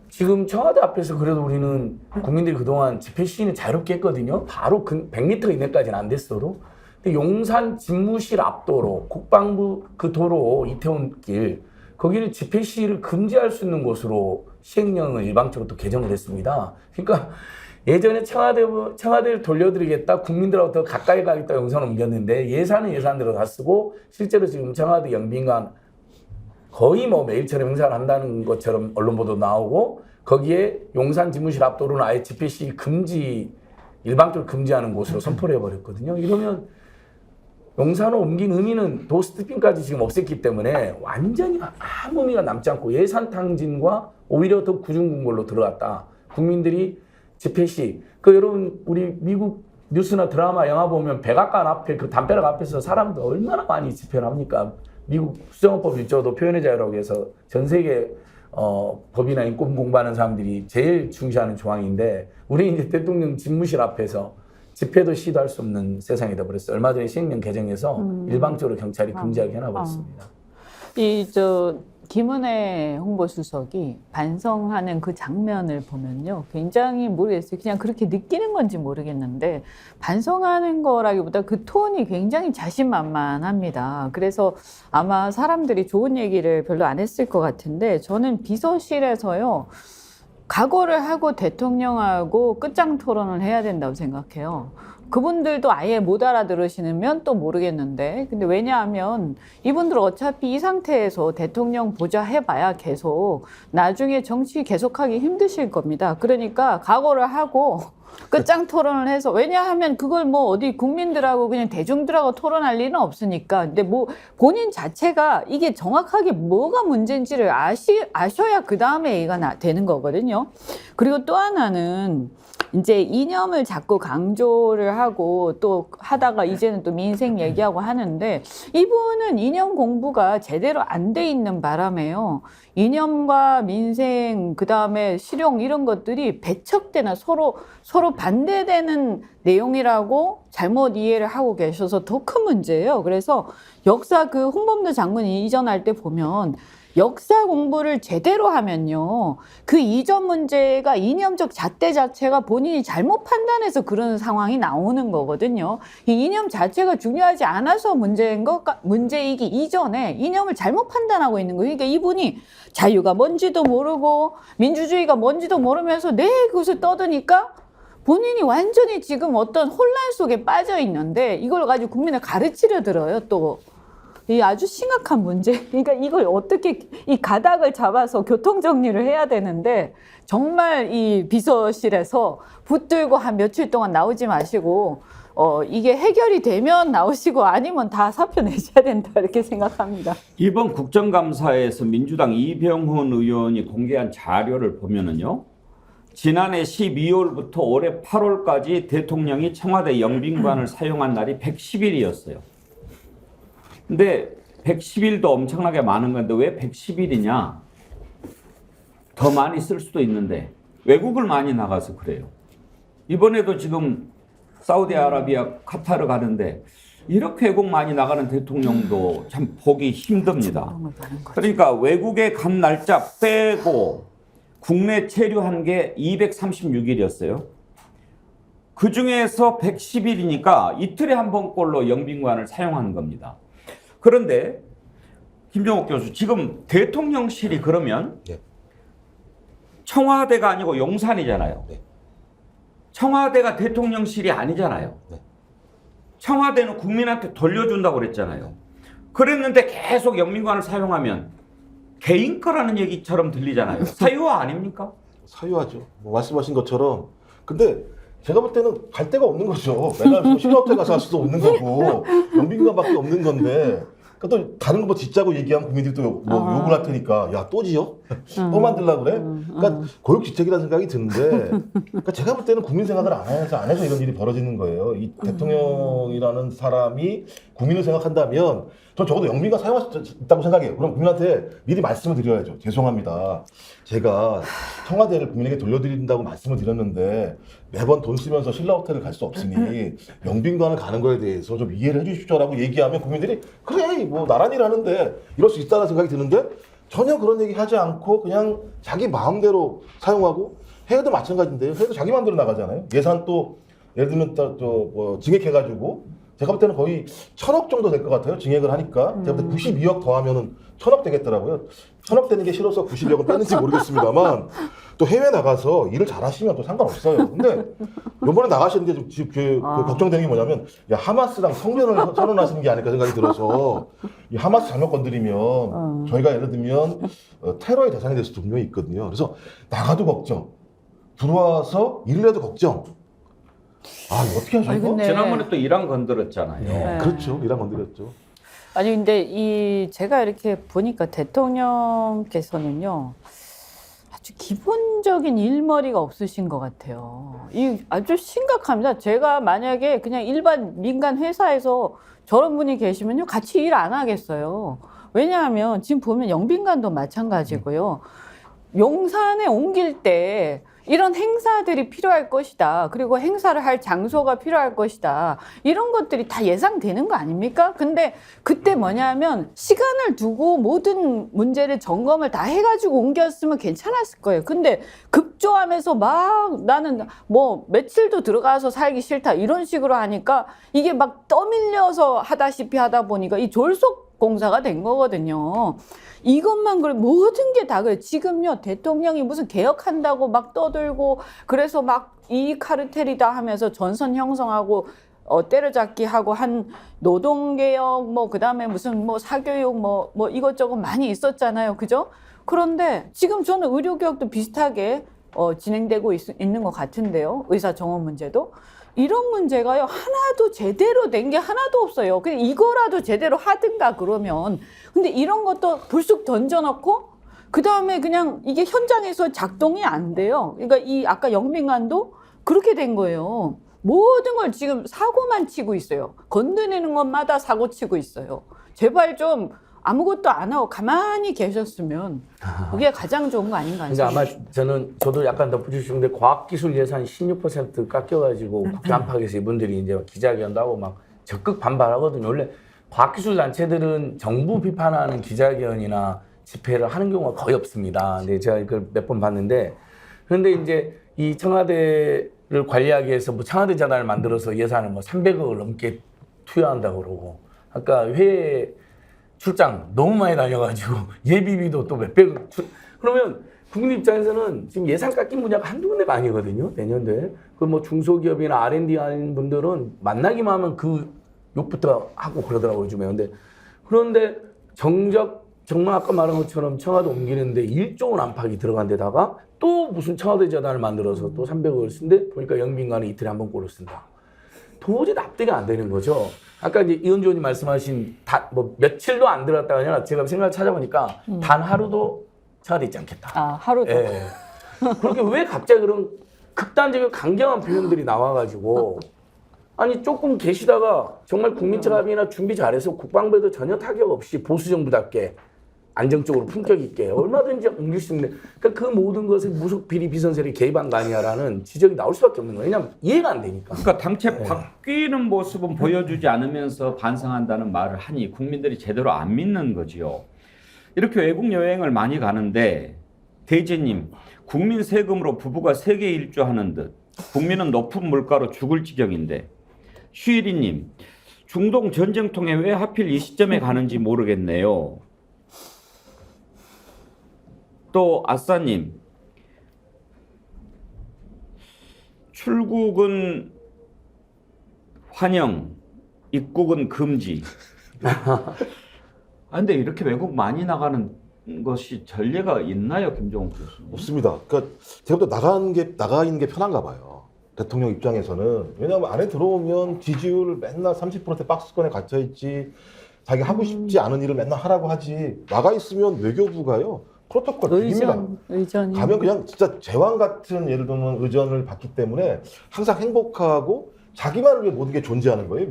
지금 청와대 앞에서 그래도 우리는 국민들이 그동안 집회 시위는 자유롭게 했거든요. 바로 100m 이내까지는 안 됐어도. 근데 용산 집무실 앞도로, 국방부 그 도로 이태원 길, 거기를 집회 시위를 금지할 수 있는 곳으로 시행령을 일방적으로 또 개정을 했습니다. 그러니까 예전에 청와대를 돌려드리겠다, 국민들하고 더 가까이 가겠다 용산을 옮겼는데 예산은 예산대로 다 쓰고 실제로 지금 청와대 영빈관 거의 뭐 매일처럼 행사를 한다는 것처럼 언론 보도 나오고 거기에 용산 집무실 앞도로는 아예 집회 시위 금지, 일방적으로 금지하는 곳으로 선포를 해버렸거든요. 이러면 용산을 옮긴 의미는 도스태핑까지 지금 없앴기 때문에 완전히 아무 의미가 남지 않고 예산 탕진과 오히려 더 구중궁궐로 들어갔다. 국민들이 집회 시, 여러분 우리 미국 뉴스나 드라마, 영화 보면 백악관 앞에 그 담벼락 앞에서 사람들 얼마나 많이 집회를 합니까? 미국 수정헌법 1조도 표현의 자유라고 해서 전 세계 법이나 인권 공부하는 사람들이 제일 중시하는 조항인데 우리 이제 대통령 집무실 앞에서 집회도 시도할 수 없는 세상이 되어버렸어요. 얼마 전에 시행령 개정해서 일방적으로 경찰이 금지하게 해놔버렸습니다. 김은혜 홍보수석이 반성하는 그 장면을 보면요. 굉장히 모르겠어요. 그냥 그렇게 느끼는 건지 모르겠는데 반성하는 거라기보다 그 톤이 굉장히 자신만만합니다. 그래서 아마 사람들이 좋은 얘기를 별로 안 했을 것 같은데 저는 비서실에서요. 각오를 하고 대통령하고 끝장 토론을 해야 된다고 생각해요. 그분들도 아예 못 알아들으시면 또 모르겠는데 근데 왜냐하면 이분들 어차피 이 상태에서 대통령 보좌 해봐야 계속 나중에 정치 계속하기 힘드실 겁니다. 그러니까 각오를 하고 끝장 토론을 해서 왜냐하면 그걸 뭐 어디 국민들하고 그냥 대중들하고 토론할 리는 없으니까 근데 뭐 본인 자체가 이게 정확하게 뭐가 문제인지를 아셔야 그 다음에 얘기가 되는 거거든요. 그리고 또 하나는 이제 이념을 자꾸 강조를 하고 또 하다가 이제는 또 민생 얘기하고 하는데 이분은 이념 공부가 제대로 안 돼 있는 바람에요. 이념과 민생 그다음에 실용 이런 것들이 배척되는 서로 반대되는 내용이라고 잘못 이해를 하고 계셔서 더 큰 문제예요. 그래서 역사 그 홍범도 장군이 이전할 때 보면 역사 공부를 제대로 하면요. 그 이전 문제가 이념적 잣대 자체가 본인이 잘못 판단해서 그런 상황이 나오는 거거든요. 이 이념 자체가 중요하지 않아서 문제이기 이전에 이념을 잘못 판단하고 있는 거예요. 그러니까 이분이 자유가 뭔지도 모르고 민주주의가 뭔지도 모르면서 그것을 떠드니까 본인이 완전히 지금 어떤 혼란 속에 빠져 있는데 이걸 가지고 국민을 가르치려 들어요. 또 이 아주 심각한 문제. 그러니까 이걸 어떻게 이 가닥을 잡아서 교통 정리를 해야 되는데 정말 이 비서실에서 붙들고 한 며칠 동안 나오지 마시고 이게 해결이 되면 나오시고 아니면 다 사표 내셔야 된다 이렇게 생각합니다. 이번 국정감사에서 민주당 이병헌 의원이 공개한 자료를 보면은요. 지난해 12월부터 올해 8월까지 대통령이 청와대 영빈관을 사용한 날이 110일이었어요. 근데 110일도 엄청나게 많은 건데 왜 110일이냐? 더 많이 쓸 수도 있는데 외국을 많이 나가서 그래요. 이번에도 지금 사우디아라비아, 카타르 가는데 이렇게 외국 많이 나가는 대통령도 참 보기 힘듭니다. 그러니까 외국에 간 날짜 빼고 국내 체류한 게 236일이었어요. 그 중에서 110일이니까 이틀에 한 번꼴로 영빈관을 사용하는 겁니다. 그런데 김종욱 교수, 지금 대통령실이 그러면 청와대가 아니고 용산이잖아요. 청와대가 대통령실이 아니잖아요. 청와대는 국민한테 돌려준다고 그랬잖아요. 그랬는데 계속 영빈관을 사용하면 개인 거라는 얘기처럼 들리잖아요. 사유화 아닙니까? 사유화죠. 뭐 말씀하신 것처럼. 근데 제가 볼 때는 갈 데가 없는 거죠. 내가 신라호텔 가서 할 수도 없는 거고 영빈관밖에 없는 건데 또 다른 거 뭐 짓자고 얘기하면 국민들이 또 뭐 욕을 할 테니까 야 또 지어? 또 만들려고 그래? 그러니까 고육지책이라는 생각이 드는데 그러니까 제가 볼 때는 국민 생각을 안 해서 이런 일이 벌어지는 거예요. 이 대통령이라는 사람이 국민을 생각한다면 전 적어도 영빈관 사용할 수 있다고 생각해요. 그럼 국민한테 미리 말씀을 드려야죠. 죄송합니다. 제가 청와대를 국민에게 돌려드린다고 말씀을 드렸는데 매번 돈 쓰면서 신라호텔을 갈 수 없으니 영빈관을 가는 거에 대해서 좀 이해를 해주십시오라고 얘기하면 국민들이 그래 뭐 나란 일 하는데 이럴 수 있다는 생각이 드는데 전혀 그런 얘기 하지 않고 그냥 자기 마음대로 사용하고 해외도 마찬가지인데요. 해외도 자기 마음대로 나가잖아요. 예산 또 예를 들면 또 뭐 증액해가지고 제가 볼 때는 거의 1,000억 정도 될 것 같아요. 증액을 하니까. 제가 볼 때 92억 더하면은 1,000억 되겠더라고요. 1,000억 되는 게 싫어서 92억은 뺐는지 모르겠습니다만 또 해외 나가서 일을 잘하시면 또 상관없어요. 근데 요번에 나가셨는데 지금 그 걱정되는 게 뭐냐면 야 하마스랑 성전을 선언하시는 게 아닐까 생각이 들어서 이 하마스 잘못 건드리면 저희가 예를 들면 테러의 대상이 될 수도 분명히 있거든요. 그래서 나가도 걱정, 들어와서 일을 해도 걱정. 아, 이거 어떻게 하죠? 이거? 지난번에 또 이란 건드렸잖아요. 네. 그렇죠. 이란 건드렸죠. 아니 근데 제가 이렇게 보니까 대통령께서는요 아주 기본적인 일머리가 없으신 것 같아요. 이 아주 심각합니다. 제가 만약에 그냥 일반 민간 회사에서 저런 분이 계시면요 같이 일 안 하겠어요. 왜냐하면 지금 보면 영빈관도 마찬가지고요. 용산에 옮길 때 이런 행사들이 필요할 것이다. 그리고 행사를 할 장소가 필요할 것이다. 이런 것들이 다 예상되는 거 아닙니까? 근데 그때 뭐냐면 시간을 두고 모든 문제를 점검을 다 해가지고 옮겼으면 괜찮았을 거예요. 근데 급조하면서 막 나는 뭐 며칠도 들어가서 살기 싫다. 이런 식으로 하니까 이게 막 떠밀려서 하다시피 하다 보니까 이 졸속 공사가 된 거거든요. 이것만 그래 모든 게 다 그래. 지금요 대통령이 무슨 개혁한다고 막 떠들고 그래서 막 이 카르텔이다 하면서 전선 형성하고 때려잡기 하고 한 노동개혁 뭐 그다음에 무슨 뭐 사교육 뭐 이것저것 많이 있었잖아요. 그죠? 그런데 지금 저는 의료개혁도 비슷하게 진행되고 있는 것 같은데요. 의사 정원 문제도. 이런 문제가요 하나도 제대로 된 게 하나도 없어요. 그냥 이거라도 제대로 하든가 그러면. 근데 이런 것도 불쑥 던져놓고 그 다음에 그냥 이게 현장에서 작동이 안 돼요. 그러니까 이 아까 영빈관도 그렇게 된 거예요. 모든 걸 지금 사고만 치고 있어요. 건드리는 것마다 사고 치고 있어요. 제발 좀 아무것도 안 하고 가만히 계셨으면 그게 가장 좋은 거 아닌가 근데 아마 저도 약간 덧붙이고 싶은데 과학기술 예산 16% 깎여가지고 국회 안팎에서 이분들이 이제 기자회견도 하고 막 적극 반발하거든요. 원래 과학기술 단체들은 정부 비판하는 기자회견이나 집회를 하는 경우가 거의 없습니다. 근데 제가 이걸 몇 번 봤는데 그런데 이제 이 청와대를 관리하기 위해서 뭐 청와대 재단을 만들어서 예산을 뭐 300억을 넘게 투여한다고 그러고 아까 회의 출장 너무 많이 다녀가지고 예비비도 또 몇백억 그러면 국민 입장에서는 지금 예산 깎인 분야가 한두 군데가 아니거든요. 내년도에. 그 뭐 중소기업이나 R&D 하는 분들은 만나기만 하면 그 욕부터 하고 그러더라고요, 요즘에. 그런데 정말 아까 말한 것처럼 청와대 옮기는데 1조 원 안팎이 들어간 데다가 또 무슨 청와대 재단을 만들어서 또 300억을 쓴데 보니까 영빈관은 이틀에 한 번 꼴을 쓴다. 도저히 납득이 안 되는 거죠. 아까 이제 이현주 의원님 말씀하신 뭐 며칠도 안 들었다가 아니라 제가 생각을 찾아보니까 단 하루도 청와대 있지 않겠다. 아, 하루도. 예. 그렇게 왜 갑자기 그런 극단적이고 강경한 표현들이 나와가지고 아니 조금 계시다가 정말 국민차갑이나 준비 잘해서 국방부에도 전혀 타격 없이 보수 정부답게 안정적으로 품격 있게 얼마든지 옮길 수 있는 그러니까 그 모든 것에 무속 비리 비선세력이 개입한 거 아니냐라는 지적이 나올 수밖에 없는 거예요. 왜냐하면 이해가 안 되니까. 그러니까 당최 바뀌는 모습은 보여주지 않으면서 반성한다는 말을 하니 국민들이 제대로 안 믿는 거지요. 이렇게 외국 여행을 많이 가는데 대제님 국민 세금으로 부부가 세계 일주하는 듯 국민은 높은 물가로 죽을 지경인데 휴일이님 중동 전쟁통에 왜 하필 이 시점에 가는지 모르겠네요. 또 아싸님 출국은 환영 입국은 금지. 근데 이렇게 외국 많이 나가는 것이 전례가 있나요, 김종욱 교수님? 없습니다. 그러니까 제가 볼 때 나가 있는 게 편한가 봐요. 대통령 입장에서는. 왜냐하면 안에 들어오면 지지율 맨날 30%대 박스권에 갇혀 있지. 자기 하고 싶지 않은 일을 맨날 하라고 하지. 나가 있으면 외교부가요. 프로토콜 비깁니다. 의전이. 가면 그냥 진짜 제왕 같은 예를 들면 의전을 받기 때문에 항상 행복하고 자기만을 위해 모든 게 존재하는 거예요.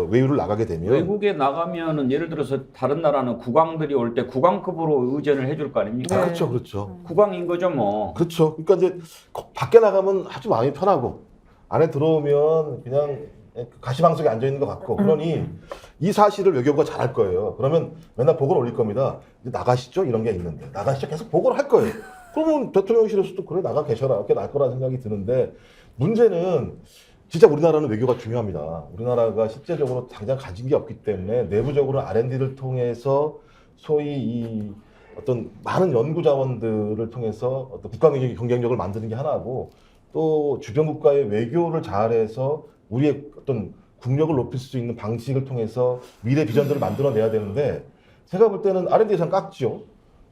외유를 나가게 되면. 외국에 나가면은 예를 들어서 다른 나라는 국왕들이 올 때 국왕급으로 의전을 해줄 거 아닙니까? 네. 그렇죠. 국왕인 거죠, 뭐. 그렇죠. 그러니까 이제 밖에 나가면 아주 마음이 편하고 안에 들어오면 그냥 가시방석에 앉아 있는 것 같고 그러니 이 사실을 외교부가 잘할 거예요. 그러면 맨날 보고를 올릴 겁니다. 이제 나가시죠? 이런 게 있는데 나가시죠? 계속 보고를 할 거예요. 그러면 대통령실에서도 그래 나가 계셔라 이렇게 날 거라 생각이 드는데 문제는 진짜 우리나라는 외교가 중요합니다. 우리나라가 실제적으로 당장 가진 게 없기 때문에 내부적으로 R&D를 통해서 소위 이 어떤 많은 연구 자원들을 통해서 어떤 국가 경쟁력을 만드는 게 하나고 또 주변 국가의 외교를 잘해서 우리의 어떤 국력을 높일 수 있는 방식을 통해서 미래 비전들을 만들어내야 되는데 제가 볼 때는 R&D 예산 깎죠.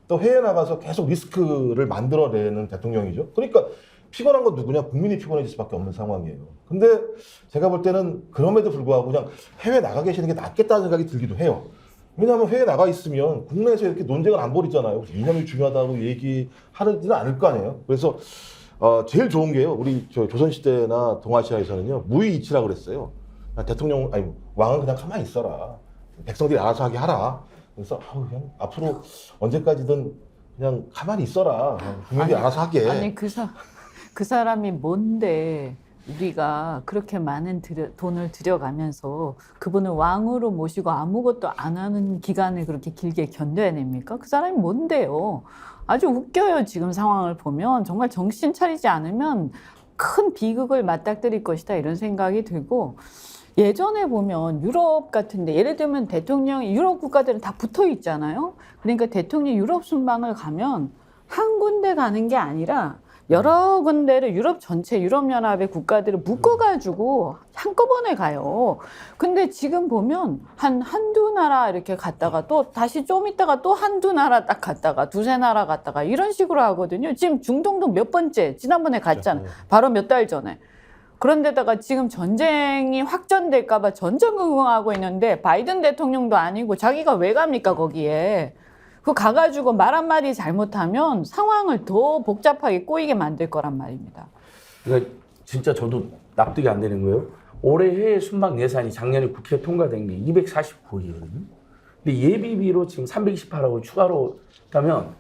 또 해외 나가서 계속 리스크를 만들어내는 대통령이죠. 그러니까 피곤한 건 누구냐? 국민이 피곤해질 수밖에 없는 상황이에요. 근데 제가 볼 때는 그럼에도 불구하고 그냥 해외 나가 계시는 게 낫겠다는 생각이 들기도 해요. 왜냐하면 해외 나가 있으면 국내에서 이렇게 논쟁을 안 벌이잖아요. 이념이 중요하다고 얘기하지는 않을 거 아니에요. 그래서 제일 좋은 게요. 우리 조선시대나 동아시아에서는요. 무위이치라고 그랬어요. 대통령, 아니, 왕은 그냥 가만히 있어라. 백성들이 알아서 하게 하라. 그래서 그냥 앞으로 언제까지든 그냥 가만히 있어라. 국민들이 알아서 하게. 아니, 그 사람이 뭔데 우리가 그렇게 많은 돈을 들여가면서 그분을 왕으로 모시고 아무것도 안 하는 기간을 그렇게 길게 견뎌냅니까? 그 사람이 뭔데요? 아주 웃겨요. 지금 상황을 보면 정말 정신 차리지 않으면 큰 비극을 맞닥뜨릴 것이다 이런 생각이 들고 예전에 보면 유럽 같은데 예를 들면 대통령이 유럽 국가들은 다 붙어 있잖아요. 그러니까 대통령이 유럽 순방을 가면 한 군데 가는 게 아니라 여러 군데를 유럽 전체 유럽연합의 국가들을 묶어가지고 한꺼번에 가요. 근데 지금 보면 한두 나라 이렇게 갔다가 또 다시 좀 있다가 또 한두 나라 딱 갔다가 두세 나라 갔다가 이런 식으로 하거든요. 지금 중동도 몇 번째 지난번에 갔잖아요. 바로 몇 달 전에. 그런데다가 지금 전쟁이 확전될까봐 전전긍긍하고 있는데 바이든 대통령도 아니고 자기가 왜 갑니까 거기에. 그 가가지고 말 한마디 잘못하면 상황을 더 복잡하게 꼬이게 만들 거란 말입니다. 그러니까 진짜 저도 납득이 안 되는 거예요. 올해 해외 순방 예산이 작년에 국회에 통과된 게 249억이거든요. 근데 예비비로 지금 328억을 추가로 하면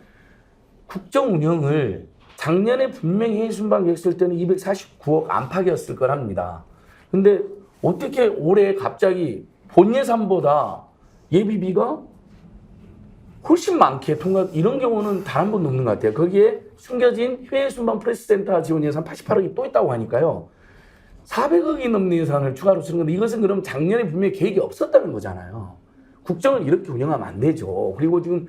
국정 운영을 작년에 분명히 해외 순방 계획했을 때는 249억 안팎이었을 거랍니다. 근데 어떻게 올해 갑자기 본 예산보다 예비비가 훨씬 많게 통과, 이런 경우는 단 한 번도 없는 것 같아요. 거기에 숨겨진 해외 순방 프레스센터 지원 예산 88억이 또 있다고 하니까요. 400억이 넘는 예산을 추가로 쓰는 건데 이것은 그럼 작년에 분명히 계획이 없었다는 거잖아요. 국정을 이렇게 운영하면 안 되죠. 그리고 지금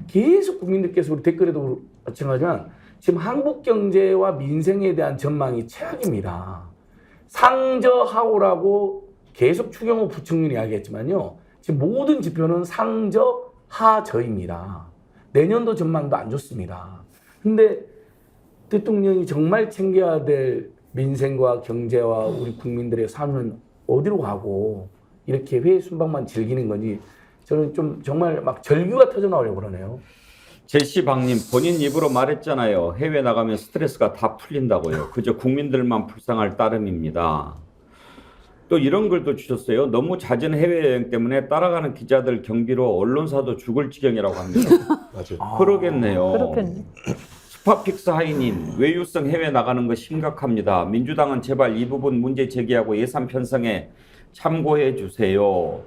계속 국민들께서 우리 댓글에도 마찬가지지만 지금 한국 경제와 민생에 대한 전망이 최악입니다. 상저하오라고 계속 추경호 부총리는 이야기했지만요. 지금 모든 지표는 상저하저입니다. 내년도 전망도 안 좋습니다. 근데 대통령이 정말 챙겨야 될 민생과 경제와 우리 국민들의 삶은 어디로 가고 이렇게 회의 순방만 즐기는 건지 저는 좀 정말 막 절규가 터져나오려고 그러네요. 제시방님 본인 입으로 말했잖아요. 해외 나가면 스트레스가 다 풀린다고요. 그저 국민들만 불쌍할 따름입니다. 또 이런 글도 주셨어요. 너무 잦은 해외여행 때문에 따라가는 기자들 경비로 언론사도 죽을 지경이라고 합니다. 맞아요. 그러겠네요. 그렇겠네. 스파픽스 하이님, 외유성 해외 나가는 거 심각합니다. 민주당은 제발 이 부분 문제 제기하고 예산 편성에 참고해 주세요.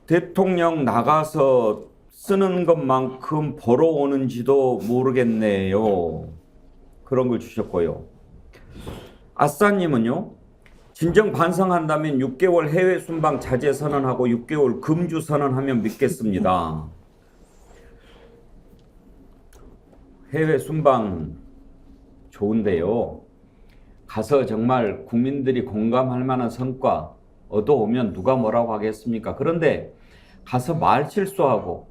대통령 나가서 쓰는 것만큼 벌어오는지도 모르겠네요. 그런 걸 주셨고요. 아싸님은요. 진정 반성한다면 6개월 해외 순방 자제 선언하고 6개월 금주 선언하면 믿겠습니다. 해외 순방 좋은데요. 가서 정말 국민들이 공감할 만한 성과 얻어오면 누가 뭐라고 하겠습니까? 그런데 가서 말 실수하고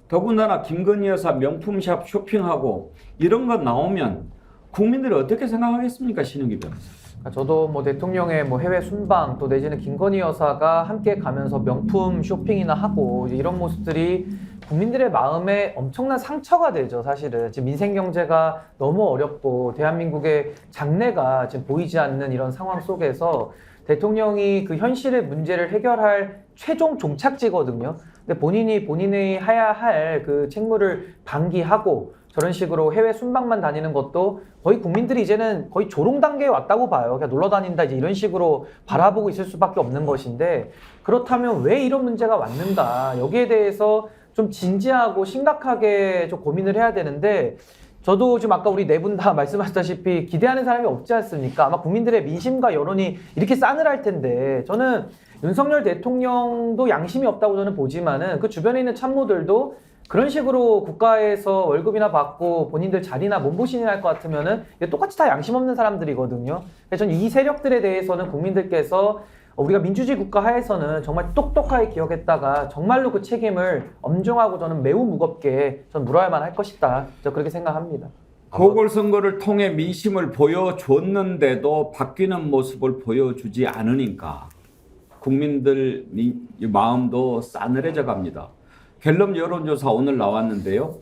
더군다나 김건희 여사 명품샵 쇼핑하고 이런 거 나오면 국민들이 어떻게 생각하겠습니까? 신은기 변호사. 저도 뭐 대통령의 뭐 해외 순방 또 내지는 김건희 여사가 함께 가면서 명품 쇼핑이나 하고 이제 이런 모습들이 국민들의 마음에 엄청난 상처가 되죠. 사실은 지금 민생 경제가 너무 어렵고 대한민국의 장래가 지금 보이지 않는 이런 상황 속에서 대통령이 그 현실의 문제를 해결할 최종 종착지거든요. 근데 본인이 본인의 해야 할 그 책무를 방기하고 저런 식으로 해외 순방만 다니는 것도 거의 국민들이 이제는 거의 조롱 단계에 왔다고 봐요. 그냥 놀러 다닌다 이제 이런 식으로 바라보고 있을 수밖에 없는 것인데 그렇다면 왜 이런 문제가 왔는가 여기에 대해서 좀 진지하고 심각하게 좀 고민을 해야 되는데 저도 지금 아까 우리 네 분 다 말씀하셨다시피 기대하는 사람이 없지 않습니까? 아마 국민들의 민심과 여론이 이렇게 싸늘할 텐데 저는 윤석열 대통령도 양심이 없다고 저는 보지만은 그 주변에 있는 참모들도 그런 식으로 국가에서 월급이나 받고 본인들 자리나 몸보신이나 할 것 같으면은 똑같이 다 양심 없는 사람들이거든요. 그래서 저는 이 세력들에 대해서는 국민들께서 우리가 민주주의 국가 하에서는 정말 똑똑하게 기억했다가 정말로 그 책임을 엄중하고 저는 매우 무겁게 전 물어야만 할 것이다. 저 그렇게 생각합니다. 보궐선거를 통해 민심을 보여줬는데도 바뀌는 모습을 보여주지 않으니까 국민들 마음도 싸늘해져 갑니다. 갤럽 여론조사 오늘 나왔는데요.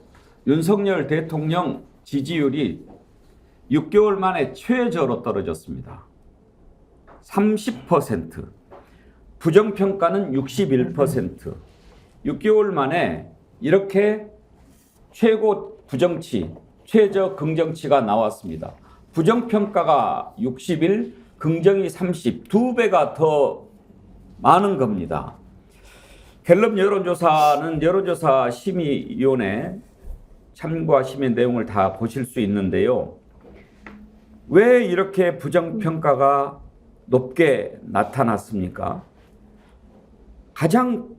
윤석열 대통령 지지율이 6개월 만에 최저로 떨어졌습니다. 30%, 부정평가는 61%. 6개월 만에 이렇게 최고 부정치, 최저 긍정치가 나왔습니다. 부정평가가 61, 긍정이 30, 2배가 더 많은 겁니다. 갤럽 여론조사는 여론조사 심의위원회 참고하시면 내용을 다 보실 수 있는데요. 왜 이렇게 부정평가가 높게 나타났습니까? 가장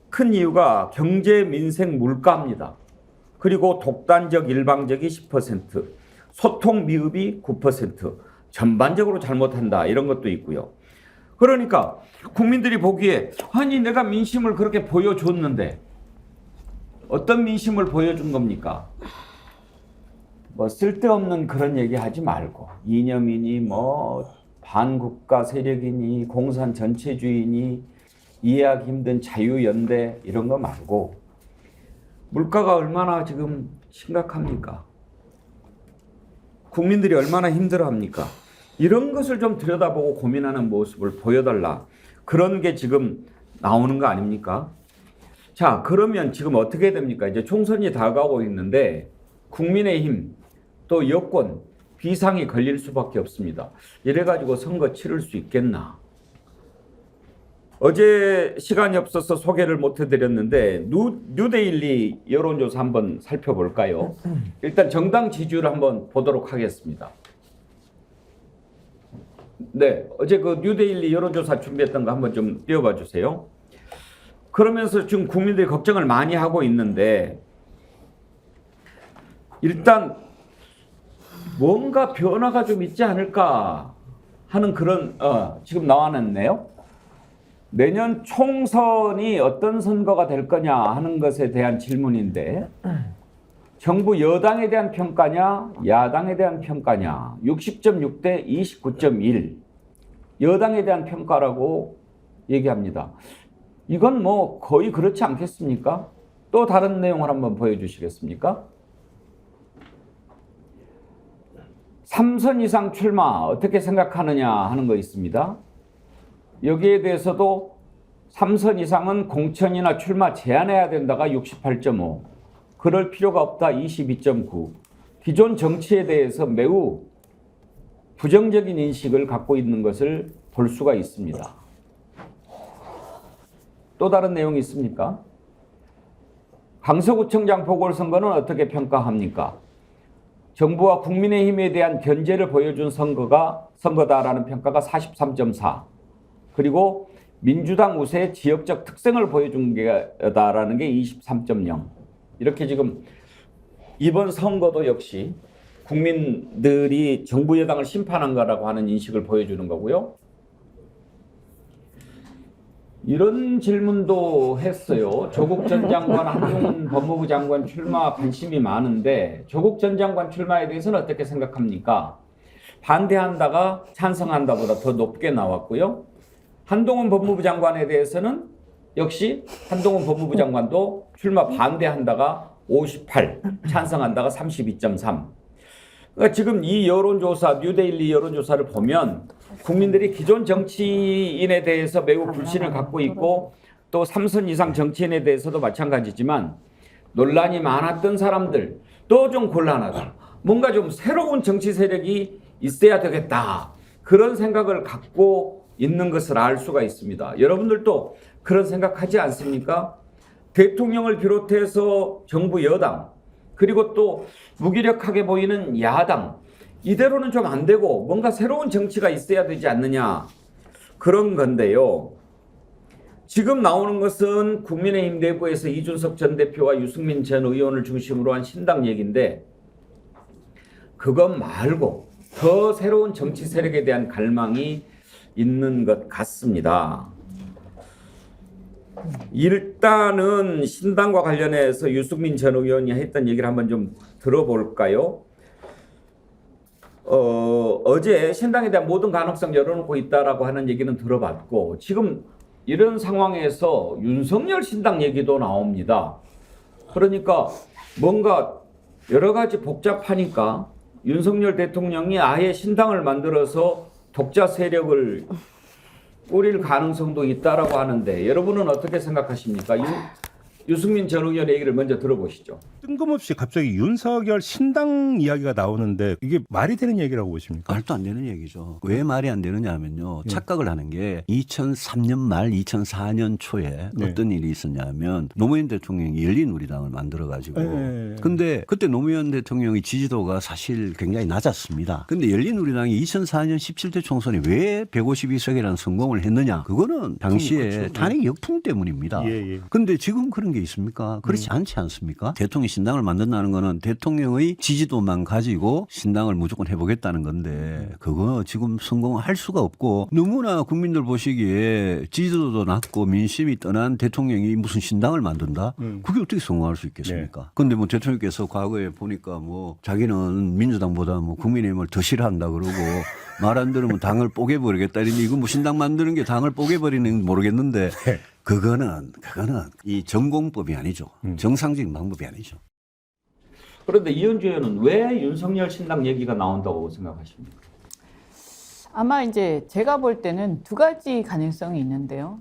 큰 이유가 경제, 민생, 물가입니다. 그리고 독단적, 일방적이 10%, 소통 미흡이 9%, 전반적으로 잘못한다 이런 것도 있고요. 그러니까 국민들이 보기에 아니 내가 민심을 그렇게 보여줬는데 어떤 민심을 보여준 겁니까? 뭐 쓸데없는 그런 얘기 하지 말고 이념이니 뭐 반국가 세력이니 공산 전체주의니 이해하기 힘든 자유연대 이런 거 말고 물가가 얼마나 지금 심각합니까? 국민들이 얼마나 힘들어합니까? 이런 것을 좀 들여다보고 고민하는 모습을 보여달라. 그런 게 지금 나오는 거 아닙니까? 자, 그러면 지금 어떻게 됩니까? 이제 총선이 다가오고 있는데 국민의힘 또 여권 비상이 걸릴 수밖에 없습니다. 이래가지고 선거 치를 수 있겠나? 어제 시간이 없어서 소개를 못 해드렸는데 뉴데일리 여론조사 한번 살펴볼까요? 일단 정당 지지율 한번 보도록 하겠습니다. 네, 어제 그 뉴데일리 여론조사 준비했던 거 한번 좀 띄워봐 주세요. 그러면서 지금 국민들이 걱정을 많이 하고 있는데 일단 뭔가 변화가 좀 있지 않을까 하는 그런 지금 나와놨네요. 내년 총선이 어떤 선거가 될 거냐 하는 것에 대한 질문인데 정부 여당에 대한 평가냐 야당에 대한 평가냐 60.6 대 29.1 여당에 대한 평가라고 얘기합니다. 이건 뭐 거의 그렇지 않겠습니까? 또 다른 내용을 한번 보여주시겠습니까? 3선 이상 출마 어떻게 생각하느냐 하는 거 있습니다. 여기에 대해서도 3선 이상은 공천이나 출마 제한해야 된다가 68.5, 그럴 필요가 없다 22.9, 기존 정치에 대해서 매우 부정적인 인식을 갖고 있는 것을 볼 수가 있습니다. 또 다른 내용이 있습니까? 강서구청장 보궐선거는 어떻게 평가합니까? 정부와 국민의힘에 대한 견제를 보여준 선거다라는 평가가 43.4, 그리고 민주당 우세의 지역적 특성을 보여준 게다라는 게 23.0. 이렇게 지금 이번 선거도 역시 국민들이 정부 여당을 심판한 거라고 하는 인식을 보여주는 거고요. 이런 질문도 했어요. 조국 전 장관, 한동훈 법무부 장관 출마 관심이 많은데 조국 전 장관 출마에 대해서는 어떻게 생각합니까? 반대한다가 찬성한다보다 더 높게 나왔고요. 한동훈 법무부 장관에 대해서는 역시 한동훈 법무부 장관도 출마 반대한다가 58, 찬성한다가 32.3. 그러니까 지금 이 여론조사, 뉴데일리 여론조사를 보면 국민들이 기존 정치인에 대해서 매우 불신을 갖고 있고 또 3선 이상 정치인에 대해서도 마찬가지지만 논란이 많았던 사람들 또 좀 곤란하다. 뭔가 좀 새로운 정치 세력이 있어야 되겠다. 그런 생각을 갖고 있는 것을 알 수가 있습니다. 여러분들도 그런 생각하지 않습니까? 대통령을 비롯해서 정부 여당 그리고 또 무기력하게 보이는 야당 이대로는 좀 안 되고 뭔가 새로운 정치가 있어야 되지 않느냐 그런 건데요. 지금 나오는 것은 국민의힘 내부에서 이준석 전 대표와 유승민 전 의원을 중심으로 한 신당 얘기인데 그것 말고 더 새로운 정치 세력에 대한 갈망이 있는 것 같습니다. 일단은 신당과 관련해서 유승민 전 의원이 했던 얘기를 한번 좀 들어볼까요? 어제 신당에 대한 모든 가능성 열어놓고 있다라고 하는 얘기는 들어봤고 지금 이런 상황에서 윤석열 신당 얘기도 나옵니다. 그러니까 뭔가 여러 가지 복잡하니까 윤석열 대통령이 아예 신당을 만들어서 독자 세력을 꾸릴 가능성도 있다라고 하는데 여러분은 어떻게 생각하십니까? 유승민 전 의원의 얘기를 먼저 들어보시죠. 뜬금없이 갑자기 윤석열 신당 이야기가 나오는데 이게 말이 되는 얘기라고 보십니까? 말도 안 되는 얘기죠. 왜 말이 안 되느냐 하면요. 착각을 하는 게 2003년 말 2004년 초에 어떤 일이 있었냐면 노무현 대통령이 열린우리당을 만들어가지고 근데 그때 노무현 대통령의 지지도가 사실 굉장히 낮았습니다. 근데 열린우리당이 2004년 17대 총선에 왜 152석이라는 성공을 했느냐. 그거는 당시에 탄핵 역풍 때문입니다. 근데 지금 그런 게 있습니까? 그렇지 않지 않습니까? 대통령이 신당을 만든다는 거는 대통령의 지지도만 가지고 신당을 무조건 해보겠다는 건데 그거 지금 성공할 수가 없고 너무나 국민들 보시기에 지지도도 낮고 민심이 떠난 대통령이 무슨 신당을 만든다? 그게 어떻게 성공할 수 있겠습니까? 근데 뭐 대통령께서 과거에 보니까 뭐 자기는 민주당보다 뭐 국민의힘을 더 싫어한다 그러고 말 안 들으면 당을 뽀개버리겠다. 이거 뭐 신당 만드는 게 당을 뽀개버리는 모르겠는데 그거는 이 전공법이 아니죠. 정상적인 방법이 아니죠. 그런데 이현주 의원은 왜 윤석열 신당 얘기가 나온다고 생각하십니까? 아마 이제 제가 볼 때는 두 가지 가능성이 있는데요.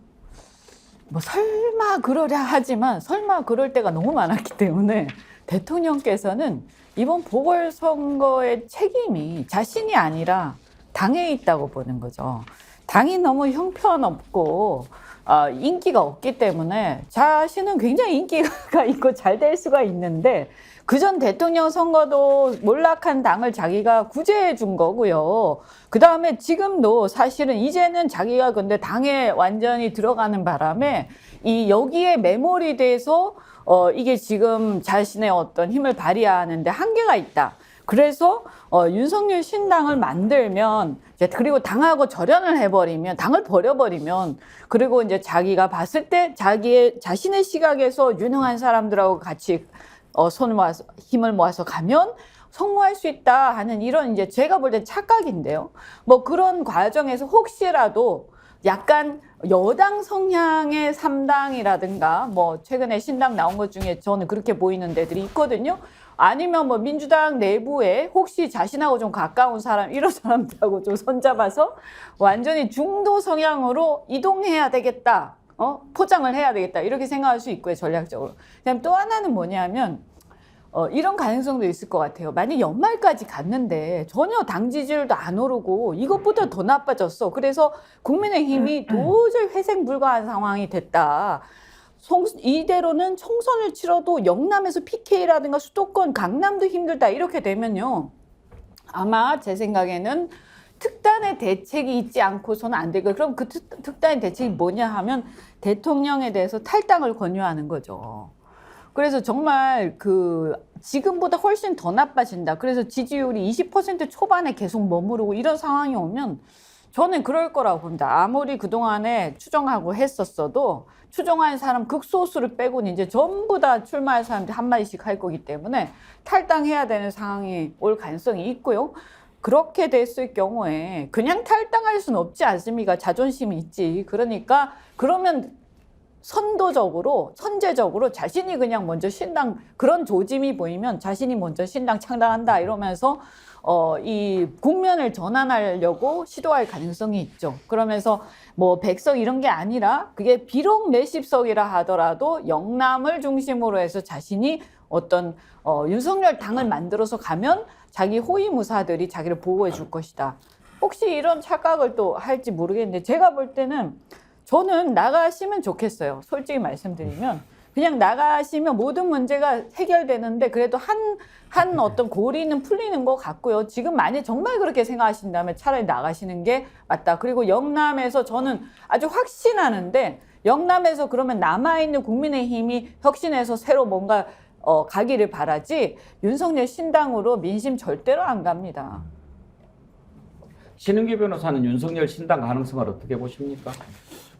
뭐 설마 그러랴 하지만 설마 그럴 때가 너무 많았기 때문에 대통령께서는 이번 보궐선거의 책임이 자신이 아니라 당에 있다고 보는 거죠. 당이 너무 형편없고 인기가 없기 때문에 자신은 굉장히 인기가 있고 잘 될 수가 있는데 그전 대통령 선거도 몰락한 당을 자기가 구제해 준 거고요. 그 다음에 지금도 사실은 이제는 자기가 근데 당에 완전히 들어가는 바람에 이 여기에 매몰이 돼서 이게 지금 자신의 어떤 힘을 발휘하는데 한계가 있다. 그래서 윤석열 신당을 만들면 이제 그리고 당하고 절연을 해버리면 당을 버려버리면 그리고 이제 자기가 봤을 때 자신의 시각에서 유능한 사람들하고 같이 손을 모아서 힘을 모아서 가면 성공할 수 있다 하는 이런 이제 제가 볼 때 착각인데요. 뭐 그런 과정에서 혹시라도 약간 여당 성향의 3당이라든가 뭐 최근에 신당 나온 것 중에 저는 그렇게 보이는 데들이 있거든요. 아니면 뭐 민주당 내부에 혹시 자신하고 좀 가까운 사람 이런 사람들하고 좀 손잡아서 완전히 중도 성향으로 이동해야 되겠다. 포장을 해야 되겠다. 이렇게 생각할 수 있고요. 전략적으로. 그다음 또 하나는 뭐냐면 이런 가능성도 있을 것 같아요. 만약 연말까지 갔는데 전혀 당 지지율도 안 오르고 이것보다 더 나빠졌어. 그래서 국민의힘이 도저히 회생 불가한 상황이 됐다. 이대로는 총선을 치러도 영남에서 PK라든가 수도권, 강남도 힘들다. 이렇게 되면요. 아마 제 생각에는 특단의 대책이 있지 않고서는 안 되고 그럼 그 특단의 대책이 뭐냐 하면 대통령에 대해서 탈당을 권유하는 거죠. 그래서 정말 지금보다 훨씬 더 나빠진다. 그래서 지지율이 20% 초반에 계속 머무르고 이런 상황이 오면 저는 그럴 거라고 봅니다. 아무리 그동안에 추정하고 했었어도 추정한 사람 극소수를 빼고는 이제 전부 다 출마할 사람들이 한마디씩 할 거기 때문에 탈당해야 되는 상황이 올 가능성이 있고요. 그렇게 됐을 경우에 그냥 탈당할 수는 없지 않습니까? 자존심이 있지. 그러니까 그러면 선도적으로 선제적으로 자신이 그냥 먼저 신당 그런 조짐이 보이면 자신이 먼저 신당 창당한다 이러면서 이 국면을 전환하려고 시도할 가능성이 있죠. 그러면서 뭐 100석 이런 게 아니라 그게 비록 몇십 석이라 하더라도 영남을 중심으로 해서 자신이 어떤 윤석열 당을 만들어서 가면 자기 호위무사들이 자기를 보호해 줄 것이다. 혹시 이런 착각을 또 할지 모르겠는데 제가 볼 때는 저는 나가시면 좋겠어요. 솔직히 말씀드리면 그냥 나가시면 모든 문제가 해결되는데 그래도 한 어떤 고리는 풀리는 것 같고요. 지금 만약 정말 그렇게 생각하신다면 차라리 나가시는 게 맞다. 그리고 영남에서 저는 아주 확신하는데 영남에서 그러면 남아있는 국민의힘이 혁신해서 새로 뭔가 가기를 바라지 윤석열 신당으로 민심 절대로 안 갑니다. 신은기 변호사는 윤석열 신당 가능성을 어떻게 보십니까?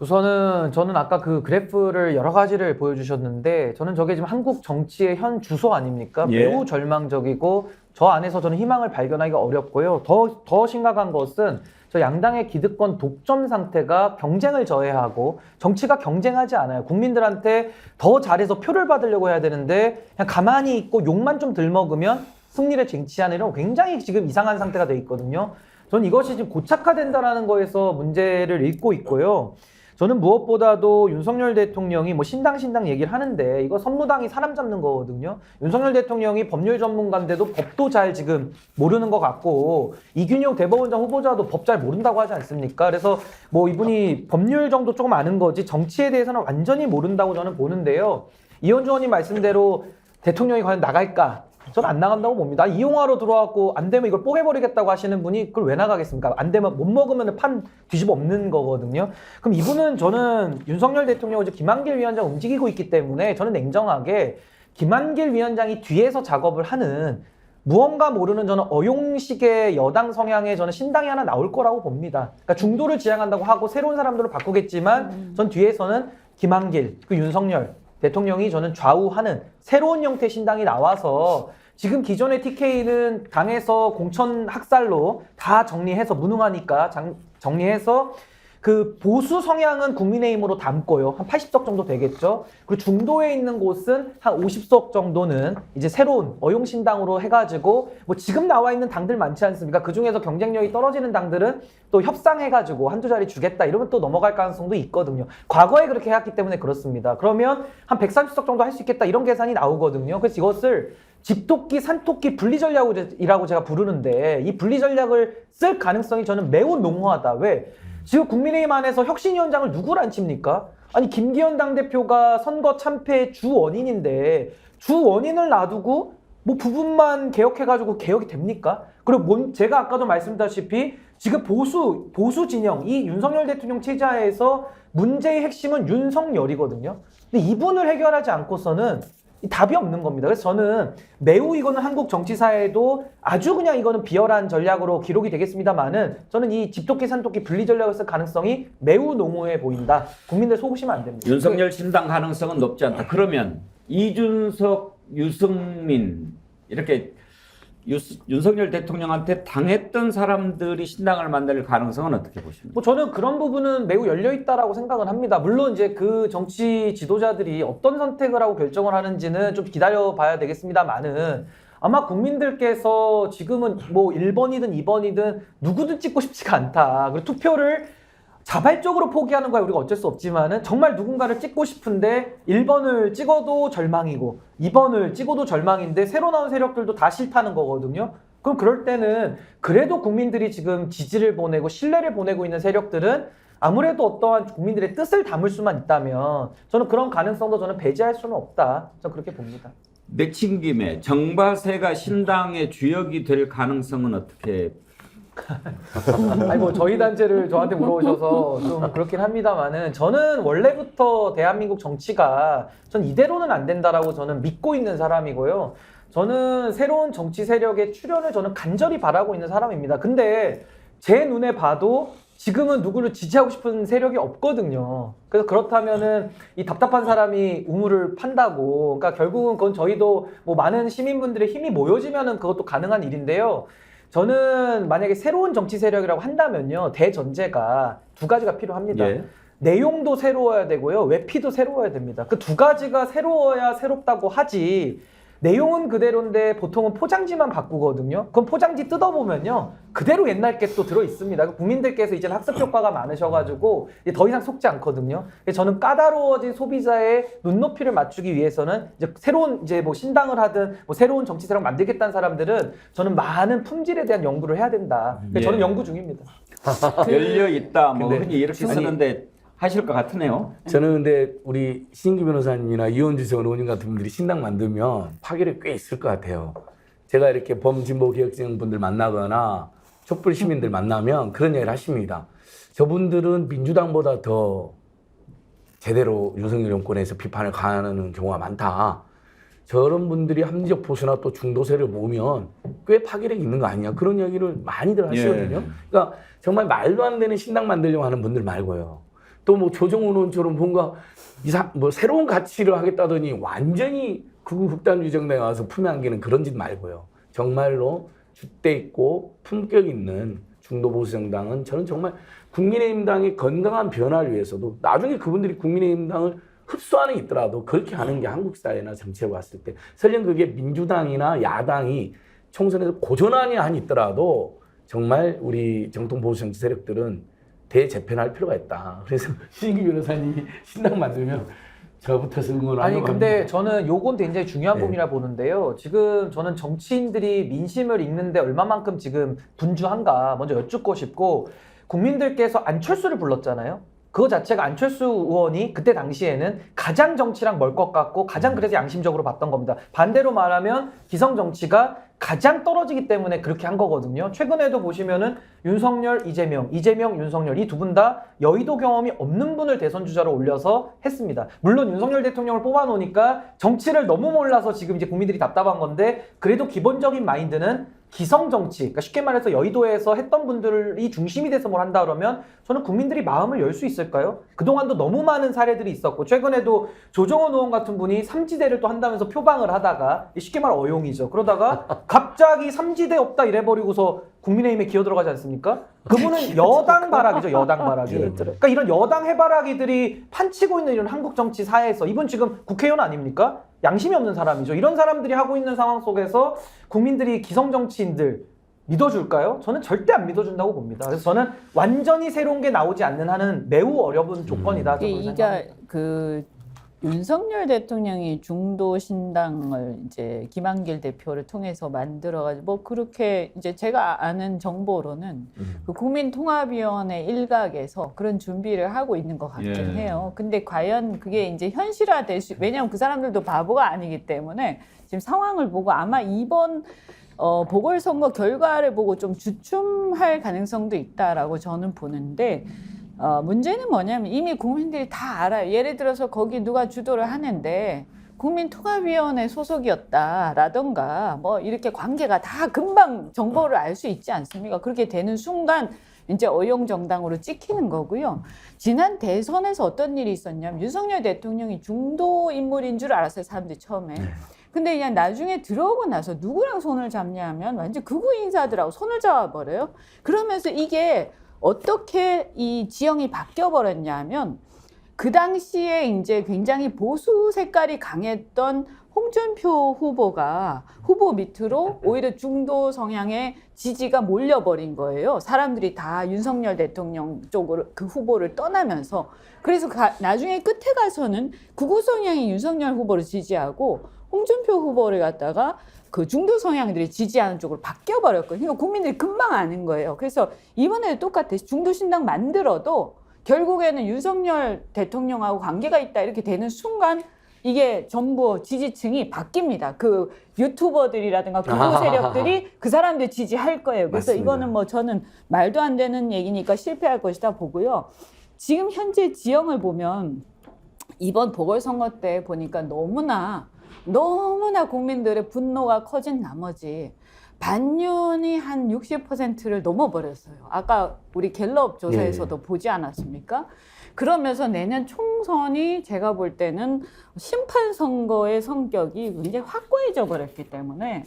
우선은 저는 아까 그 그래프를 여러 가지를 보여주셨는데 저는 저게 지금 한국 정치의 현 주소 아닙니까? 예. 매우 절망적이고 저 안에서 저는 희망을 발견하기가 어렵고요. 더 심각한 것은 저 양당의 기득권 독점 상태가 경쟁을 저해하고 정치가 경쟁하지 않아요. 국민들한테 더 잘해서 표를 받으려고 해야 되는데 그냥 가만히 있고 욕만 좀 덜 먹으면 승리를 쟁취하는 굉장히 지금 이상한 상태가 돼 있거든요. 저는 이것이 지금 고착화된다는 거에서 문제를 읽고 있고요. 저는 무엇보다도 윤석열 대통령이 뭐 신당 얘기를 하는데 이거 선무당이 사람 잡는 거거든요. 윤석열 대통령이 법률 전문가인데도 법도 잘 지금 모르는 것 같고 이균용 대법원장 후보자도 법 잘 모른다고 하지 않습니까? 그래서 뭐 이분이 법률 정도 조금 아는 거지 정치에 대해서는 완전히 모른다고 저는 보는데요. 이현주 의원님 말씀대로 대통령이 과연 나갈까? 저는 안 나간다고 봅니다. 이용화로 들어왔고 안 되면 이걸 뽀개버리겠다고 하시는 분이 그걸 왜 나가겠습니까? 안 되면 못 먹으면 판 뒤집어 엎는 거거든요. 그럼 이분은 저는 윤석열 대통령을 이제 김한길 위원장 움직이고 있기 때문에 저는 냉정하게 김한길 위원장이 뒤에서 작업을 하는 무언가 모르는 저는 어용식의 여당 성향의 저는 신당이 하나 나올 거라고 봅니다. 그러니까 중도를 지향한다고 하고 새로운 사람들로 바꾸겠지만 전 뒤에서는 김한길, 그 윤석열 대통령이 저는 좌우하는 새로운 형태의 신당이 나와서 지금 기존의 TK는 당에서 공천 학살로 다 정리해서 무능하니까 정리해서 그 보수 성향은 국민의힘으로 담고요. 한 80석 정도 되겠죠. 그리고 중도에 있는 곳은 한 50석 정도는 이제 새로운 어용신당으로 해가지고 뭐 지금 나와 있는 당들 많지 않습니까? 그 중에서 경쟁력이 떨어지는 당들은 또 협상해가지고 한두 자리 주겠다 이러면 또 넘어갈 가능성도 있거든요. 과거에 그렇게 해왔기 때문에 그렇습니다. 그러면 한 130석 정도 할 수 있겠다 이런 계산이 나오거든요. 그래서 이것을 집토끼, 산토끼 분리전략이라고 제가 부르는데 이 분리전략을 쓸 가능성이 저는 매우 농후하다. 왜? 지금 국민의힘 안에서 혁신위원장을 누구를 안 칩니까? 아니 김기현 당대표가 선거 참패의 주 원인인데 주 원인을 놔두고 뭐 부분만 개혁해가지고 개혁이 됩니까? 그리고 제가 아까도 말씀드렸다시피 지금 보수 진영, 이 윤석열 대통령 체제하에서 문제의 핵심은 윤석열이거든요. 근데 이분을 해결하지 않고서는 답이 없는 겁니다. 그래서 저는 매우 이거는 한국 정치사에도 아주 그냥 이거는 비열한 전략으로 기록이 되겠습니다만은 저는 이 집토끼 산토끼 분리 전략을 쓸 가능성이 매우 농후해 보인다. 국민들 속으시면 안 됩니다. 윤석열 신당 가능성은 높지 않다. 그러면 이준석, 유승민 이렇게 윤석열 대통령한테 당했던 사람들이 신당을 만들 가능성은 어떻게 보십니까? 뭐 저는 그런 부분은 매우 열려 있다라고 생각은 합니다. 물론 이제 그 정치 지도자들이 어떤 선택을 하고 결정을 하는지는 좀 기다려 봐야 되겠습니다만은 아마 국민들께서 지금은 뭐 1번이든 2번이든 누구든 찍고 싶지가 않다. 그리고 투표를 자발적으로 포기하는 거야 우리가 어쩔 수 없지만은 정말 누군가를 찍고 싶은데 1번을 찍어도 절망이고 2번을 찍어도 절망인데 새로 나온 세력들도 다 싫다는 거거든요. 그럼 그럴 때는 그래도 국민들이 지금 지지를 보내고 신뢰를 보내고 있는 세력들은 아무래도 어떠한 국민들의 뜻을 담을 수만 있다면 저는 그런 가능성도 저는 배제할 수는 없다. 저는 그렇게 봅니다. 내친 김에 정바세가 신당의 주역이 될 가능성은 어떻게? 아니 뭐 저희 단체를 저한테 물어보셔서 좀 그렇긴 합니다만은 저는 원래부터 대한민국 정치가 전 이대로는 안 된다라고 저는 믿고 있는 사람이고요. 저는 새로운 정치 세력의 출현을 저는 간절히 바라고 있는 사람입니다. 근데 제 눈에 봐도 지금은 누구를 지지하고 싶은 세력이 없거든요. 그래서 그렇다면은 이 답답한 사람이 우물을 판다고, 그러니까 결국은 그건 저희도 뭐 많은 시민분들의 힘이 모여지면은 그것도 가능한 일인데요. 저는 만약에 새로운 정치 세력이라고 한다면요, 대전제가 두 가지가 필요합니다. 예. 내용도 새로워야 되고요, 외피도 새로워야 됩니다. 그 두 가지가 새로워야 새롭다고 하지. 내용은 그대로인데 보통은 포장지만 바꾸거든요. 그럼 포장지 뜯어보면요, 그대로 옛날 게 또 들어있습니다. 국민들께서 이제 학습 효과가 많으셔가지고 이제 더 이상 속지 않거든요. 그래서 저는 까다로워진 소비자의 눈높이를 맞추기 위해서는 이제 새로운 이제 뭐 신당을 하든 뭐 새로운 정치 세력 만들겠다는 사람들은 저는 많은 품질에 대한 연구를 해야 된다. 그래서 저는 연구 중입니다. 열려 있다. 뭐 근데 흔히 이렇게 쓰는데 하실 것 같으네요. 저는 근데 우리 신기 변호사님이나 이원주 전 의원님 같은 분들이 신당 만들면 파괴력이 꽤 있을 것 같아요. 제가 이렇게 범진보 개혁진 분들 만나거나 촛불 시민들 만나면 그런 얘기를 하십니다. 저분들은 민주당보다 더 제대로 윤석열 정권에서 비판을 가하는 경우가 많다. 저런 분들이 합리적 보수나 또 중도세를 모으면 꽤 파괴력이 있는 거 아니냐. 그런 얘기를 많이들 하시거든요. 그러니까 정말 말도 안 되는 신당 만들려고 하는 분들 말고요. 또 뭐 조정훈 의원처럼 뭔가 뭐 새로운 가치를 하겠다더니 완전히 극우 극단주의 정당에 와서 품에 안기는 그런 짓 말고요. 정말로 줏대 있고 품격 있는 중도 보수 정당은 저는 정말 국민의힘당의 건강한 변화를 위해서도 나중에 그분들이 국민의힘당을 흡수하는 게 있더라도 그렇게 하는 게 한국 사회나 정치에 왔을 때 설령 그게 민주당이나 야당이 총선에서 고전환이 한 있더라도 정말 우리 정통 보수 정치 세력들은 대재편할 필요가 있다. 그래서 신기 변호사님이 신당 만들면 저부터 응원하려고 아니 근데 합니다. 저는 요건 굉장히 중요한 부분이라 보는데요. 지금 저는 정치인들이 민심을 읽는데 얼마만큼 지금 분주한가 먼저 여쭙고 싶고, 국민들께서 안철수를 불렀잖아요. 그거 자체가 안철수 의원이 그때 당시에는 가장 정치랑 멀 것 같고 가장 그래서 양심적으로 봤던 겁니다. 반대로 말하면 기성 정치가 가장 떨어지기 때문에 그렇게 한 거거든요. 최근에도 보시면은 윤석열, 이재명, 윤석열 이 두 분 다 여의도 경험이 없는 분을 대선 주자로 올려서 했습니다. 물론 윤석열 대통령을 뽑아놓으니까 정치를 너무 몰라서 지금 이제 국민들이 답답한 건데, 그래도 기본적인 마인드는 기성 정치, 그러니까 쉽게 말해서 여의도에서 했던 분들이 중심이 돼서 뭘 한다 그러면 저는 국민들이 마음을 열 수 있을까요? 그동안도 너무 많은 사례들이 있었고, 최근에도 조정원 의원 같은 분이 삼지대를 또 한다면서 표방을 하다가 쉽게 말해 어용이죠. 그러다가 갑자기 삼지대 없다 이래버리고서 국민의힘에 기어 들어가지 않습니까? 그분은 여당 바라기죠, 여당 바라기. 그러니까 이런 여당 해바라기들이 판치고 있는 이런 한국 정치 사회에서 이분 지금 국회의원 아닙니까? 양심이 없는 사람이죠. 이런 사람들이 하고 있는 상황 속에서 국민들이 기성 정치인들 믿어줄까요? 저는 절대 안 믿어준다고 봅니다. 그래서 저는 완전히 새로운 게 나오지 않는 한은 매우 어려운 조건이다. 이게 그 윤석열 대통령이 중도 신당을 이제 김한길 대표를 통해서 만들어가지고 뭐 그렇게 이제 제가 아는 정보로는 그 국민통합위원회 일각에서 그런 준비를 하고 있는 것 같긴 해요. 근데 과연 그게 이제 현실화될 수, 왜냐하면 그 사람들도 바보가 아니기 때문에 지금 상황을 보고 아마 이번 보궐선거 결과를 보고 좀 주춤할 가능성도 있다라고 저는 보는데. 문제는 뭐냐면 이미 국민들이 다 알아요. 예를 들어서 거기 누가 주도를 하는데 국민통합위원회 소속이었다라던가 뭐 이렇게 관계가 다 금방 정보를 알 수 있지 않습니까? 그렇게 되는 순간 이제 어용정당으로 찍히는 거고요. 지난 대선에서 어떤 일이 있었냐면 윤석열 대통령이 중도 인물인 줄 알았어요. 사람들이 처음에. 근데 그냥 나중에 들어오고 나서 누구랑 손을 잡냐 하면 완전 극우 인사들하고 손을 잡아버려요. 그러면서 이게 어떻게 이 지형이 바뀌어버렸냐 하면 그 당시에 이제 굉장히 보수 색깔이 강했던 홍준표 후보가 후보 밑으로 오히려 중도 성향의 지지가 몰려버린 거예요. 사람들이 다 윤석열 대통령 쪽으로 그 후보를 떠나면서. 그래서 나중에 끝에 가서는 극우 성향의 윤석열 후보를 지지하고 홍준표 후보를 갖다가 그 중도 성향들이 지지하는 쪽으로 바뀌어버렸거든요. 그러니까 국민들이 금방 아는 거예요. 그래서 이번에도 똑같아요. 중도 신당 만들어도 결국에는 윤석열 대통령하고 관계가 있다 이렇게 되는 순간 이게 전부 지지층이 바뀝니다. 그 유튜버들이라든가 극우 세력들이 그 사람들 지지할 거예요. 그래서 맞습니다. 이거는 뭐 저는 말도 안 되는 얘기니까 실패할 것이다 보고요. 지금 현재 지형을 보면 이번 보궐선거 때 보니까 너무나 국민들의 분노가 커진 나머지 반윤이 한 60%를 넘어버렸어요. 아까 우리 갤럽 조사에서도 보지 않았습니까? 그러면서 내년 총선이 제가 볼 때는 심판 선거의 성격이 굉장히 확고해져 버렸기 때문에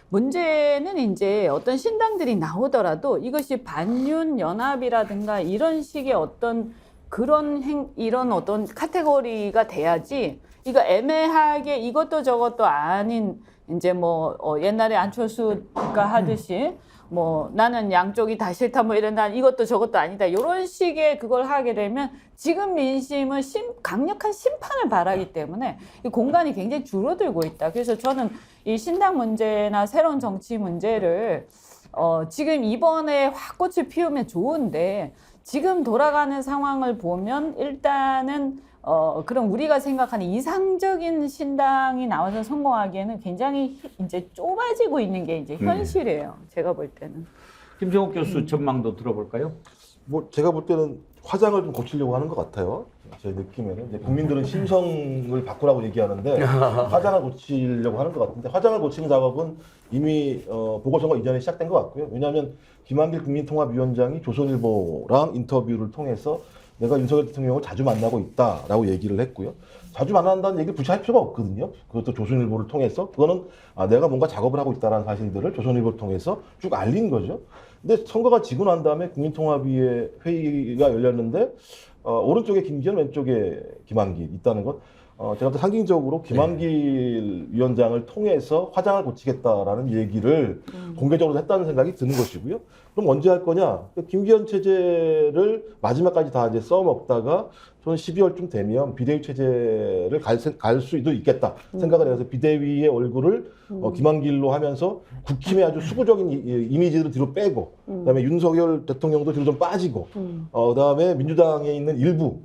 문제는 이제 어떤 신당들이 나오더라도 이것이 반윤 연합이라든가 이런 식의 어떤 이런 어떤 카테고리가 돼야지 이거 애매하게 이것도 저것도 아닌 이제 뭐 옛날에 안철수가 하듯이 뭐 나는 양쪽이 다 싫다 뭐 이런 난 이것도 저것도 아니다 이런 식의 그걸 하게 되면 지금 민심은 강력한 심판을 바라기 때문에 이 공간이 굉장히 줄어들고 있다. 그래서 저는 이 신당 문제나 새로운 정치 문제를 지금 이번에 확 꽃을 피우면 좋은데 지금 돌아가는 상황을 보면 일단은 그럼 우리가 생각하는 이상적인 신당이 나와서 성공하기에는 굉장히 이제 좁아지고 있는 게 이제 현실이에요. 제가 볼 때는. 김정욱 교수 전망도 들어볼까요? 뭐 제가 볼 때는 화장을 좀 고치려고 하는 것 같아요. 제 느낌에는 이제 국민들은 심성을 바꾸라고 얘기하는데 화장을 고치려고 하는 것 같은데 화장을 고치는 작업은 이미 보궐선거 이전에 시작된 것 같고요. 왜냐하면 김한길 국민통합위원장이 조선일보랑 인터뷰를 통해서 내가 윤석열 대통령을 자주 만나고 있다라고 얘기를 했고요. 자주 만난다는 얘기를 부시할 필요가 없거든요. 그것도 조선일보를 통해서 그거는 내가 뭔가 작업을 하고 있다는 사실들을 조선일보를 통해서 쭉 알린 거죠. 근데 선거가 지고 난 다음에 국민통합위의 회의가 열렸는데 오른쪽에 김기현, 왼쪽에 김한길 있다는 것. 제가 또 상징적으로 김한길 위원장을 통해서 화장을 고치겠다라는 얘기를 공개적으로 했다는 생각이 드는 것이고요. 그럼 언제 할 거냐? 김기현 체제를 마지막까지 다 이제 써먹다가 저는 12월쯤 되면 비대위 체제를 갈 수도 있겠다 생각을 해서 비대위의 얼굴을 김한길로 하면서 국힘의 아주 수구적인 이미지를 뒤로 빼고 그다음에 윤석열 대통령도 뒤로 좀 빠지고 그다음에 민주당에 있는 일부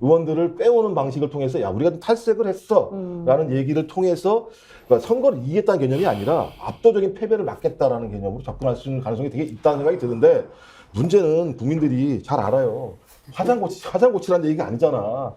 의원들을 빼오는 방식을 통해서 야 우리가 좀 탈색을 했어라는 얘기를 통해서 그러니까 선거를 이기겠다는 개념이 아니라 압도적인 패배를 막겠다라는 개념으로 접근할 수 있는 가능성이 되게 있다는 생각이 드는데 문제는 국민들이 잘 알아요. 화장 고치라는 얘기가 아니잖아.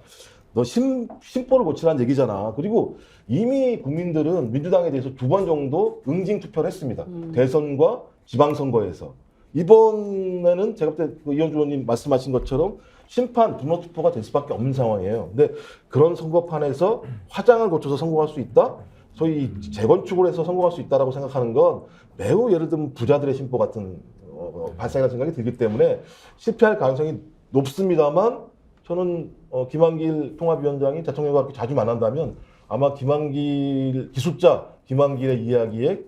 너 심보를 고치라는 얘기잖아. 그리고 이미 국민들은 민주당에 대해서 2번 정도 응징 투표를 했습니다. 대선과 지방선거에서. 이번에는 제가 볼 때 이현주 의원님 말씀하신 것처럼 심판, 분노 투표가 될 수밖에 없는 상황이에요. 근데 그런 선거판에서 화장을 고쳐서 성공할 수 있다? 소위 재건축을 해서 성공할 수 있다라고 생각하는 건 매우 예를 들면 부자들의 심보 같은 발상이라는 생각이 들기 때문에 실패할 가능성이 높습니다만 저는 김한길 통합위원장이 대통령과 그렇게 자주 만난다면 아마 김한길 기숙자 김한길의 이야기에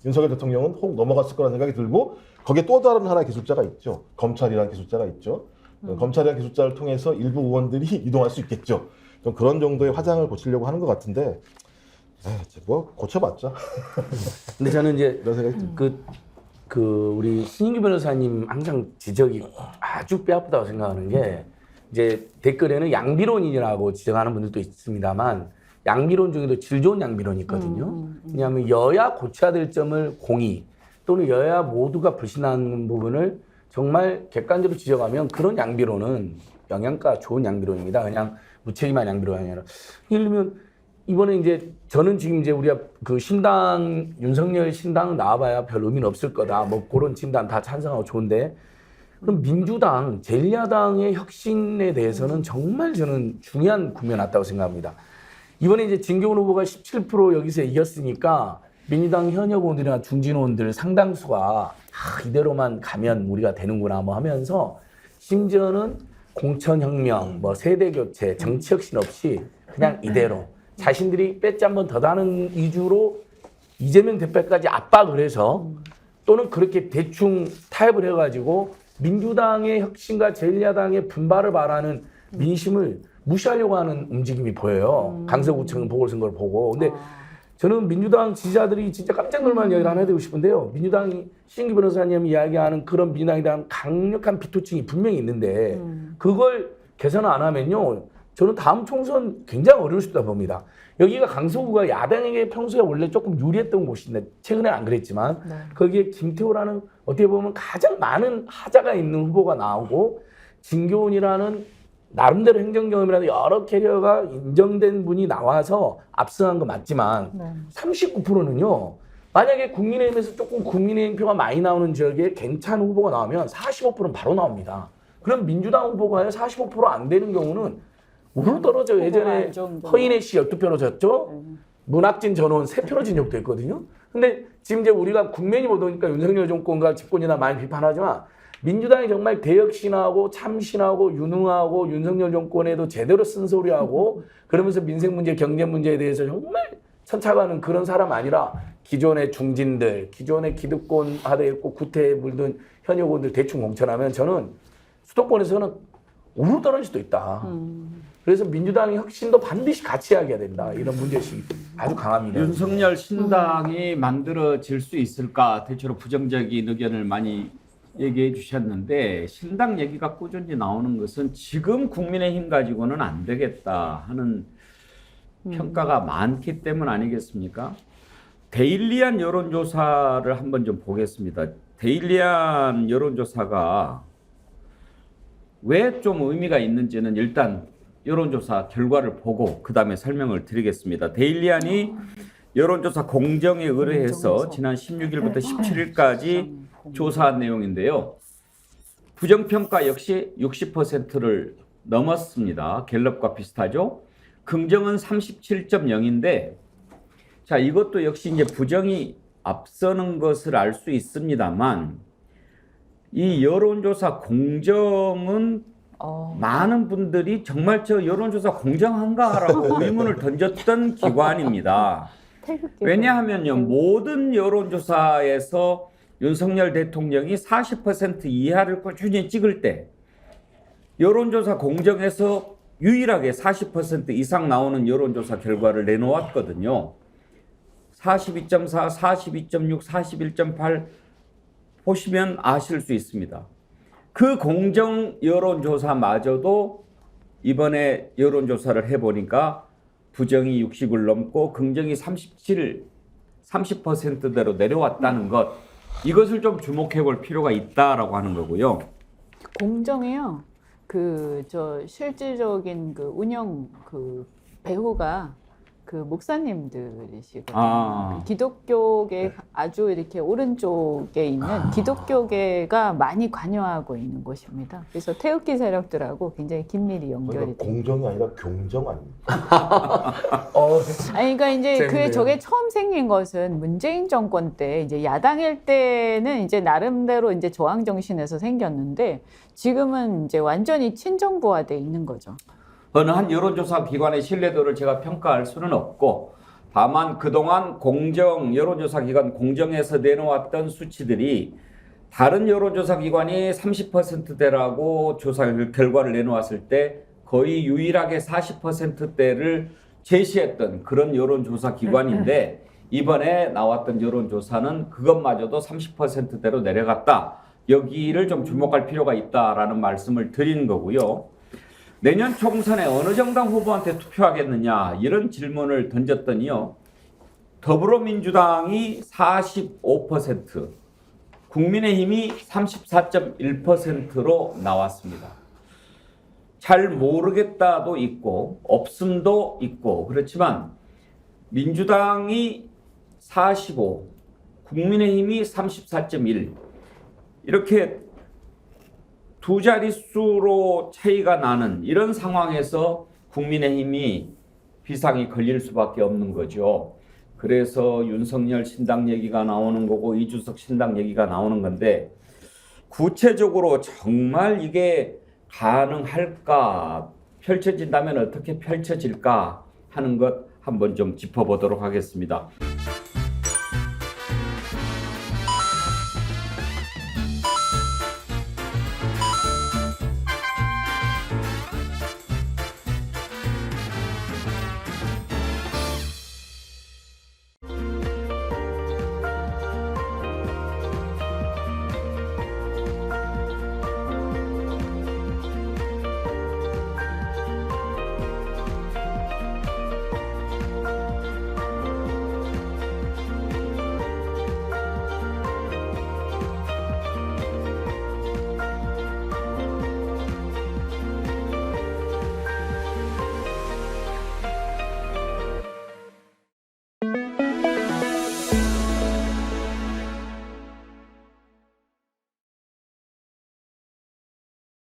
윤석열 대통령은 혹 넘어갔을 거라는 생각이 들고 거기에 또 다른 하나의 기술자가 있죠. 검찰이라는 기술자가 있죠. 검찰이나 기술자를 통해서 일부 의원들이 이동할 수 있겠죠. 좀 그런 정도의 화장을 고치려고 하는 것 같은데 뭐 고쳐봤자. 근데 저는 이제 우리 신인규 변호사님 항상 지적이 아주 뼈아프다고 생각하는 게 이제 댓글에는 양비론이라고 지적하는 분들도 있습니다만 양비론 중에도 질 좋은 양비론이 있거든요. 왜냐하면 여야 고쳐야 될 점을 공의 또는 여야 모두가 불신하는 부분을 정말 객관적으로 지적하면 그런 양비론은 영양가 좋은 양비론입니다. 그냥 무책임한 양비론이 아니라 예를 들면 이번에 이제 저는 지금 이제 우리가 그 신당 윤석열 신당 나와봐야 별 의미는 없을 거다. 뭐 그런 진단 다 찬성하고 좋은데 그럼 민주당 제1야당의 혁신에 대해서는 정말 저는 중요한 국면이 왔다고 생각합니다. 이번에 이제 진교훈 후보가 17% 여기서 이겼으니까 민주당 현역 의원들이나 중진 의원들 상당수가 이대로만 가면 우리가 되는구나 뭐 하면서 심지어는 공천혁명, 뭐 세대교체, 정치혁신 없이 그냥 이대로 자신들이 배지 한 번 더 다는 위주로 이재명 대표까지 압박을 해서 또는 그렇게 대충 타협을 해가지고 민주당의 혁신과 제1야당의 분발을 바라는 민심을 무시하려고 하는 움직임이 보여요. 강서구청 보궐선거를 보고. 근데 저는 민주당 지지자들이 진짜 깜짝 놀랄 이야기를 하나 해드리고 싶은데요. 민주당이 신인규 변호사님이 이야기하는 그런 민주당에 대한 강력한 비토층이 분명히 있는데 그걸 개선 안 하면요. 저는 다음 총선 굉장히 어려울 수 있다 봅니다. 여기가 강서구가 야당에게 평소에 원래 조금 유리했던 곳인데 최근에는 안 그랬지만 거기에 김태호라는 어떻게 보면 가장 많은 하자가 있는 후보가 나오고 진교훈이라는 나름대로 행정 경험이라도 여러 캐리어가 인정된 분이 나와서 압승한 거 맞지만 39%는요. 만약에 국민의힘에서 조금 국민의힘 표가 많이 나오는 지역에 괜찮은 후보가 나오면 45%는 바로 나옵니다. 그럼 민주당 후보가 45% 안 되는 경우는 우르르 떨어져요. 예전에 허인혜 씨 12표로 졌죠. 문학진 전 의원 3표로 진 적도 있거든요. 근데 지금 이제 우리가 국면이 보니까 윤석열 정권과 집권이나 많이 비판하지만 민주당이 정말 대혁신하고 참신하고 유능하고 윤석열 정권에도 제대로 쓴소리하고 그러면서 민생 문제, 경제 문제에 대해서 정말 천착하는 그런 사람 아니라 기존의 중진들, 기존의 기득권 하대에 있고 구태에 물든 현역원들 대충 공천하면 저는 수도권에서는 우르르 떨어질 수도 있다. 그래서 민주당의 혁신도 반드시 같이 해야 된다. 이런 문제의식이 아주 강합니다. 윤석열 신당이 만들어질 수 있을까? 대체로 부정적인 의견을 많이 얘기해 주셨는데 신당 얘기가 꾸준히 나오는 것은 지금 국민의힘 가지고는 안 되겠다 하는 평가가 많기 때문 아니겠습니까? 데일리안 여론조사를 한번 좀 보겠습니다. 데일리안 여론조사가 왜 좀 의미가 있는지는 일단 여론조사 결과를 보고 그 다음에 설명을 드리겠습니다. 데일리안이 여론조사 공정에 의뢰해서 지난 16일부터 17일까지 조사한 내용인데요. 부정평가 역시 60%를 넘었습니다. 갤럽과 비슷하죠. 긍정은 37.0인데 자 이것도 역시 이제 부정이 앞서는 것을 알 수 있습니다만 이 여론조사 공정은 많은 분들이 정말 저 여론조사 공정한가라고 의문을 던졌던 기관입니다. 왜냐하면요 모든 여론조사에서 윤석열 대통령이 40% 이하를 꾸준히 찍을 때 여론조사 공정에서 유일하게 40% 이상 나오는 여론조사 결과를 내놓았거든요. 42.4, 42.6, 41.8 보시면 아실 수 있습니다. 그 공정 여론조사마저도 이번에 여론조사를 해보니까 부정이 60을 넘고 긍정이 30%대로 내려왔다는 것 이것을 좀 주목해 볼 필요가 있다라고 하는 거고요. 공정해요. 실질적인 운영 배후가 목사님들이시거든요. 기독교계 아주 이렇게 오른쪽에 있는 기독교계가 많이 관여하고 있는 곳입니다. 그래서 태극기 세력들하고 굉장히 긴밀히 연결이 돼요. 공정이 아니라 경정 아닙니까? 그러니까 이제 저게 처음 생긴 것은 문재인 정권 때 이제 야당일 때는 이제 나름대로 이제 저항 정신에서 생겼는데 지금은 이제 완전히 친정부화돼 있는 거죠. 어느 한 여론조사 기관의 신뢰도를 제가 평가할 수는 없고 다만 그동안 여론조사 기관 공정에서 내놓았던 수치들이 다른 여론조사 기관이 30%대라고 조사 결과를 내놓았을 때 거의 유일하게 40%대를 제시했던 그런 여론조사 기관인데 이번에 나왔던 여론조사는 그것마저도 30%대로 내려갔다. 여기를 좀 주목할 필요가 있다라는 말씀을 드린 거고요. 내년 총선에 어느 정당 후보한테 투표하겠느냐 이런 질문을 던졌더니요. 더불어민주당이 45%, 국민의힘이 34.1%로 나왔습니다. 잘 모르겠다도 있고 없음도 있고 그렇지만 민주당이 45, 국민의힘이 34.1 이렇게 두 자릿수로 차이가 나는 이런 상황에서 국민의힘이 비상이 걸릴 수밖에 없는 거죠. 그래서 윤석열 신당 얘기가 나오는 거고 이주석 신당 얘기가 나오는 건데 구체적으로 정말 이게 가능할까, 펼쳐진다면 어떻게 펼쳐질까 하는 것 한번 좀 짚어보도록 하겠습니다.